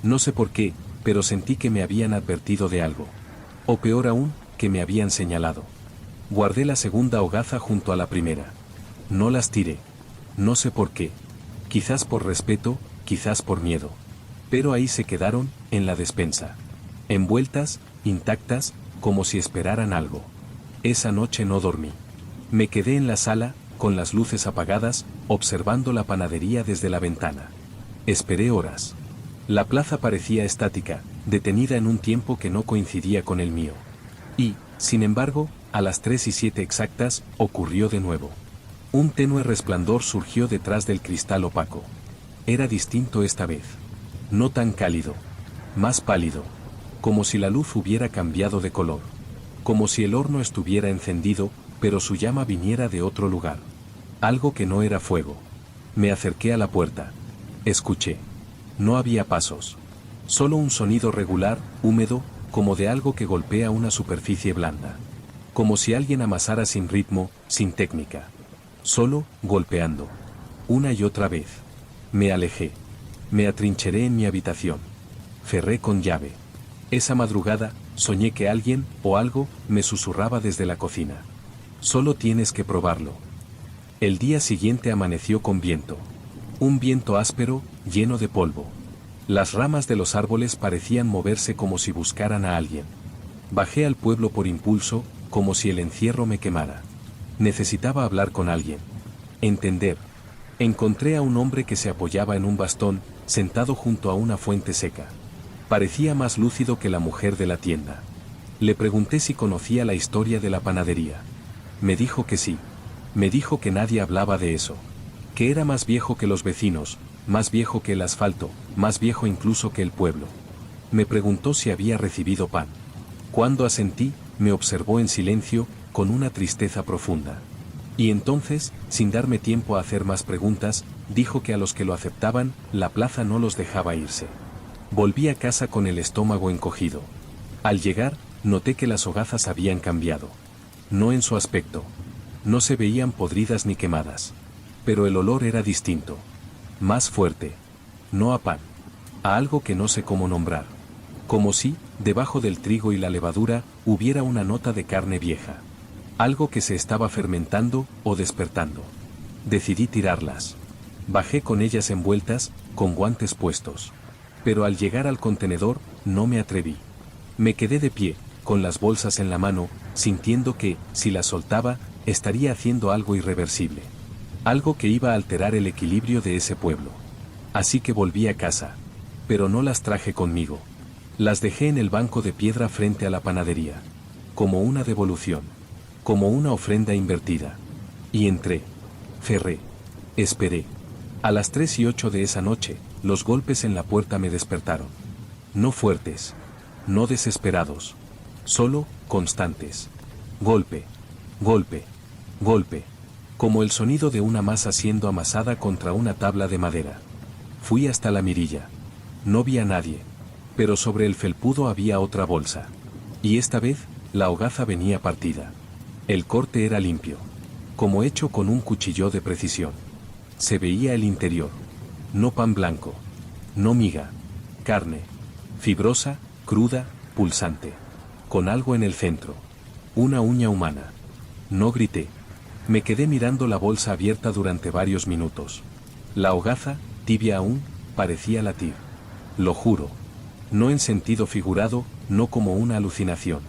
No sé por qué, pero sentí que me habían advertido de algo. O peor aún, que me habían señalado. Guardé la segunda hogaza junto a la primera. No las tiré. No sé por qué. Quizás por respeto, quizás por miedo. Pero ahí se quedaron, en la despensa. Envueltas, intactas, como si esperaran algo. Esa noche no dormí. Me quedé en la sala, con las luces apagadas, observando la panadería desde la ventana. Esperé horas. La plaza parecía estática, detenida en un tiempo que no coincidía con el mío. Y, sin embargo, a las 3:07 exactas, ocurrió de nuevo. Un tenue resplandor surgió detrás del cristal opaco. Era distinto esta vez. No tan cálido. Más pálido. Como si la luz hubiera cambiado de color. Como si el horno estuviera encendido, pero su llama viniera de otro lugar. Algo que no era fuego. Me acerqué a la puerta. Escuché. No había pasos. Solo un sonido regular, húmedo, como de algo que golpea una superficie blanda. Como si alguien amasara sin ritmo, sin técnica. Solo, golpeando. Una y otra vez. Me alejé. Me atrincheré en mi habitación. Cerré con llave. Esa madrugada, soñé que alguien, o algo, me susurraba desde la cocina. Solo tienes que probarlo. El día siguiente amaneció con viento. Un viento áspero, lleno de polvo. Las ramas de los árboles parecían moverse como si buscaran a alguien. Bajé al pueblo por impulso, como si el encierro me quemara. Necesitaba hablar con alguien. Entender. Encontré a un hombre que se apoyaba en un bastón, sentado junto a una fuente seca. Parecía más lúcido que la mujer de la tienda. Le pregunté si conocía la historia de la panadería. Me dijo que sí. Me dijo que nadie hablaba de eso. Que era más viejo que los vecinos, más viejo que el asfalto, más viejo incluso que el pueblo. Me preguntó si había recibido pan. Cuando asentí, me observó en silencio, con una tristeza profunda. Y entonces, sin darme tiempo a hacer más preguntas, dijo que a los que lo aceptaban, la plaza no los dejaba irse. Volví a casa con el estómago encogido. Al llegar, noté que las hogazas habían cambiado. No en su aspecto. No se veían podridas ni quemadas. Pero el olor era distinto. Más fuerte. No a pan. A algo que no sé cómo nombrar. Como si, debajo del trigo y la levadura, hubiera una nota de carne vieja. Algo que se estaba fermentando o despertando. Decidí tirarlas. Bajé con ellas envueltas, con guantes puestos. Pero al llegar al contenedor, no me atreví. Me quedé de pie, con las bolsas en la mano, sintiendo que, si las soltaba, estaría haciendo algo irreversible. Algo que iba a alterar el equilibrio de ese pueblo. Así que volví a casa. Pero no las traje conmigo. Las dejé en el banco de piedra frente a la panadería. Como una devolución. Como una ofrenda invertida. Y entré. Cerré. Esperé. A las 3:08 de esa noche, los golpes en la puerta me despertaron. No fuertes. No desesperados. Solo, constantes. Golpe. Golpe. Golpe. Como el sonido de una masa siendo amasada contra una tabla de madera. Fui hasta la mirilla. No vi a nadie. Pero sobre el felpudo había otra bolsa. Y esta vez, la hogaza venía partida. El corte era limpio. Como hecho con un cuchillo de precisión. Se veía el interior. No pan blanco. No miga. Carne. Fibrosa, cruda, pulsante. Con algo en el centro. Una uña humana. No grité. Me quedé mirando la bolsa abierta durante varios minutos. La hogaza, tibia aún, parecía latir. Lo juro. No en sentido figurado, no como una alucinación.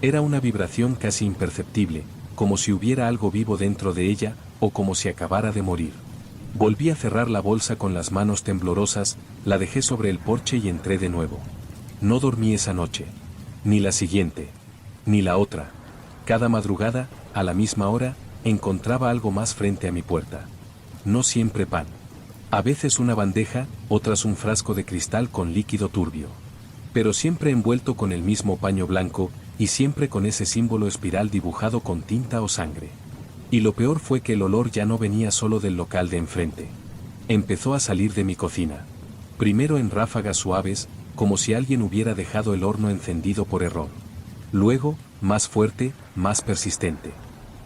Era una vibración casi imperceptible, como si hubiera algo vivo dentro de ella, o como si acabara de morir. Volví a cerrar la bolsa con las manos temblorosas, la dejé sobre el porche y entré de nuevo. No dormí esa noche. Ni la siguiente. Ni la otra. Cada madrugada, a la misma hora, encontraba algo más frente a mi puerta. No siempre pan. A veces una bandeja, otras un frasco de cristal con líquido turbio. Pero siempre envuelto con el mismo paño blanco, y siempre con ese símbolo espiral dibujado con tinta o sangre. Y lo peor fue que el olor ya no venía solo del local de enfrente. Empezó a salir de mi cocina. Primero en ráfagas suaves, como si alguien hubiera dejado el horno encendido por error. Luego, más fuerte, más persistente.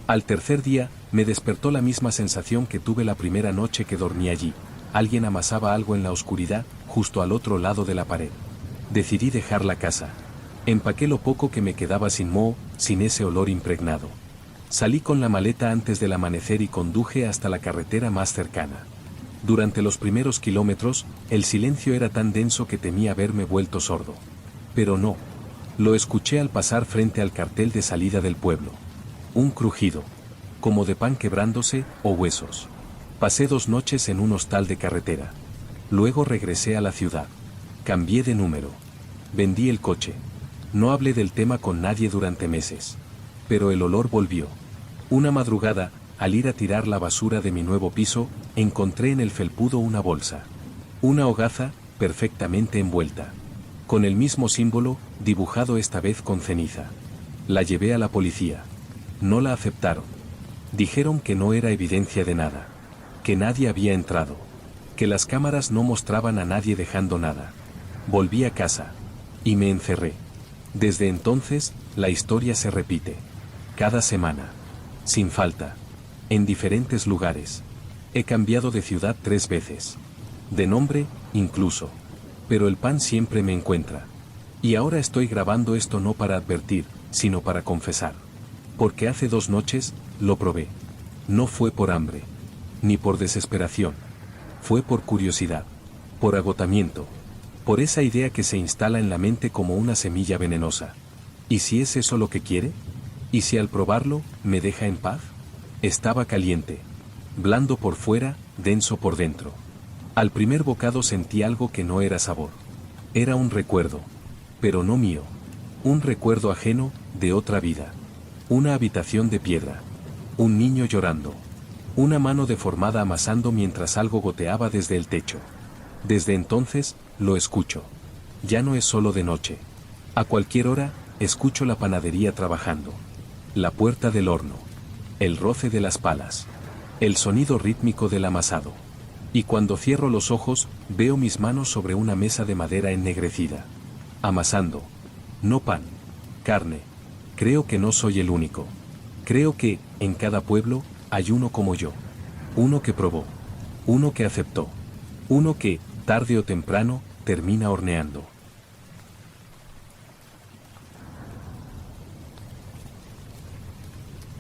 Al tercer día, me despertó la misma sensación que tuve la primera noche que dormí allí. Alguien amasaba algo en la oscuridad, justo al otro lado de la pared. Decidí dejar la casa. Empaqué lo poco que me quedaba sin moho, sin ese olor impregnado. Salí con la maleta antes del amanecer y conduje hasta la carretera más cercana. Durante los primeros kilómetros, el silencio era tan denso que temía haberme vuelto sordo. Pero no. Lo escuché al pasar frente al cartel de salida del pueblo. Un crujido. Como de pan quebrándose, o huesos. Pasé 2 noches en un hostal de carretera. Luego regresé a la ciudad. Cambié de número. Vendí el coche. No hablé del tema con nadie durante meses. Pero el olor volvió. Una madrugada, al ir a tirar la basura de mi nuevo piso, encontré en el felpudo una bolsa. Una hogaza, perfectamente envuelta. Con el mismo símbolo, dibujado esta vez con ceniza. La llevé a la policía. No la aceptaron. Dijeron que no era evidencia de nada. Que nadie había entrado. Que las cámaras no mostraban a nadie dejando nada. Volví a casa. Y me encerré. Desde entonces, la historia se repite. Cada semana. Sin falta. En diferentes lugares. He cambiado de ciudad 3 veces. De nombre, incluso. Pero el pan siempre me encuentra. Y ahora estoy grabando esto no para advertir, sino para confesar. Porque hace 2 noches, lo probé. No fue por hambre. Ni por desesperación. Fue por curiosidad. Por agotamiento. Por esa idea que se instala en la mente como una semilla venenosa. ¿Y si es eso lo que quiere? ¿Y si al probarlo, me deja en paz? Estaba caliente. Blando por fuera, denso por dentro. Al primer bocado sentí algo que no era sabor. Era un recuerdo. Pero no mío. Un recuerdo ajeno, de otra vida. Una habitación de piedra. Un niño llorando. Una mano deformada amasando mientras algo goteaba desde el techo. Desde entonces, lo escucho. Ya no es solo de noche. A cualquier hora, escucho la panadería trabajando. La puerta del horno. El roce de las palas. El sonido rítmico del amasado. Y cuando cierro los ojos, veo mis manos sobre una mesa de madera ennegrecida. Amasando. No pan. Carne. Creo que no soy el único. Creo que, en cada pueblo, hay uno como yo. Uno que probó. Uno que aceptó. Uno que, tarde o temprano, termina horneando.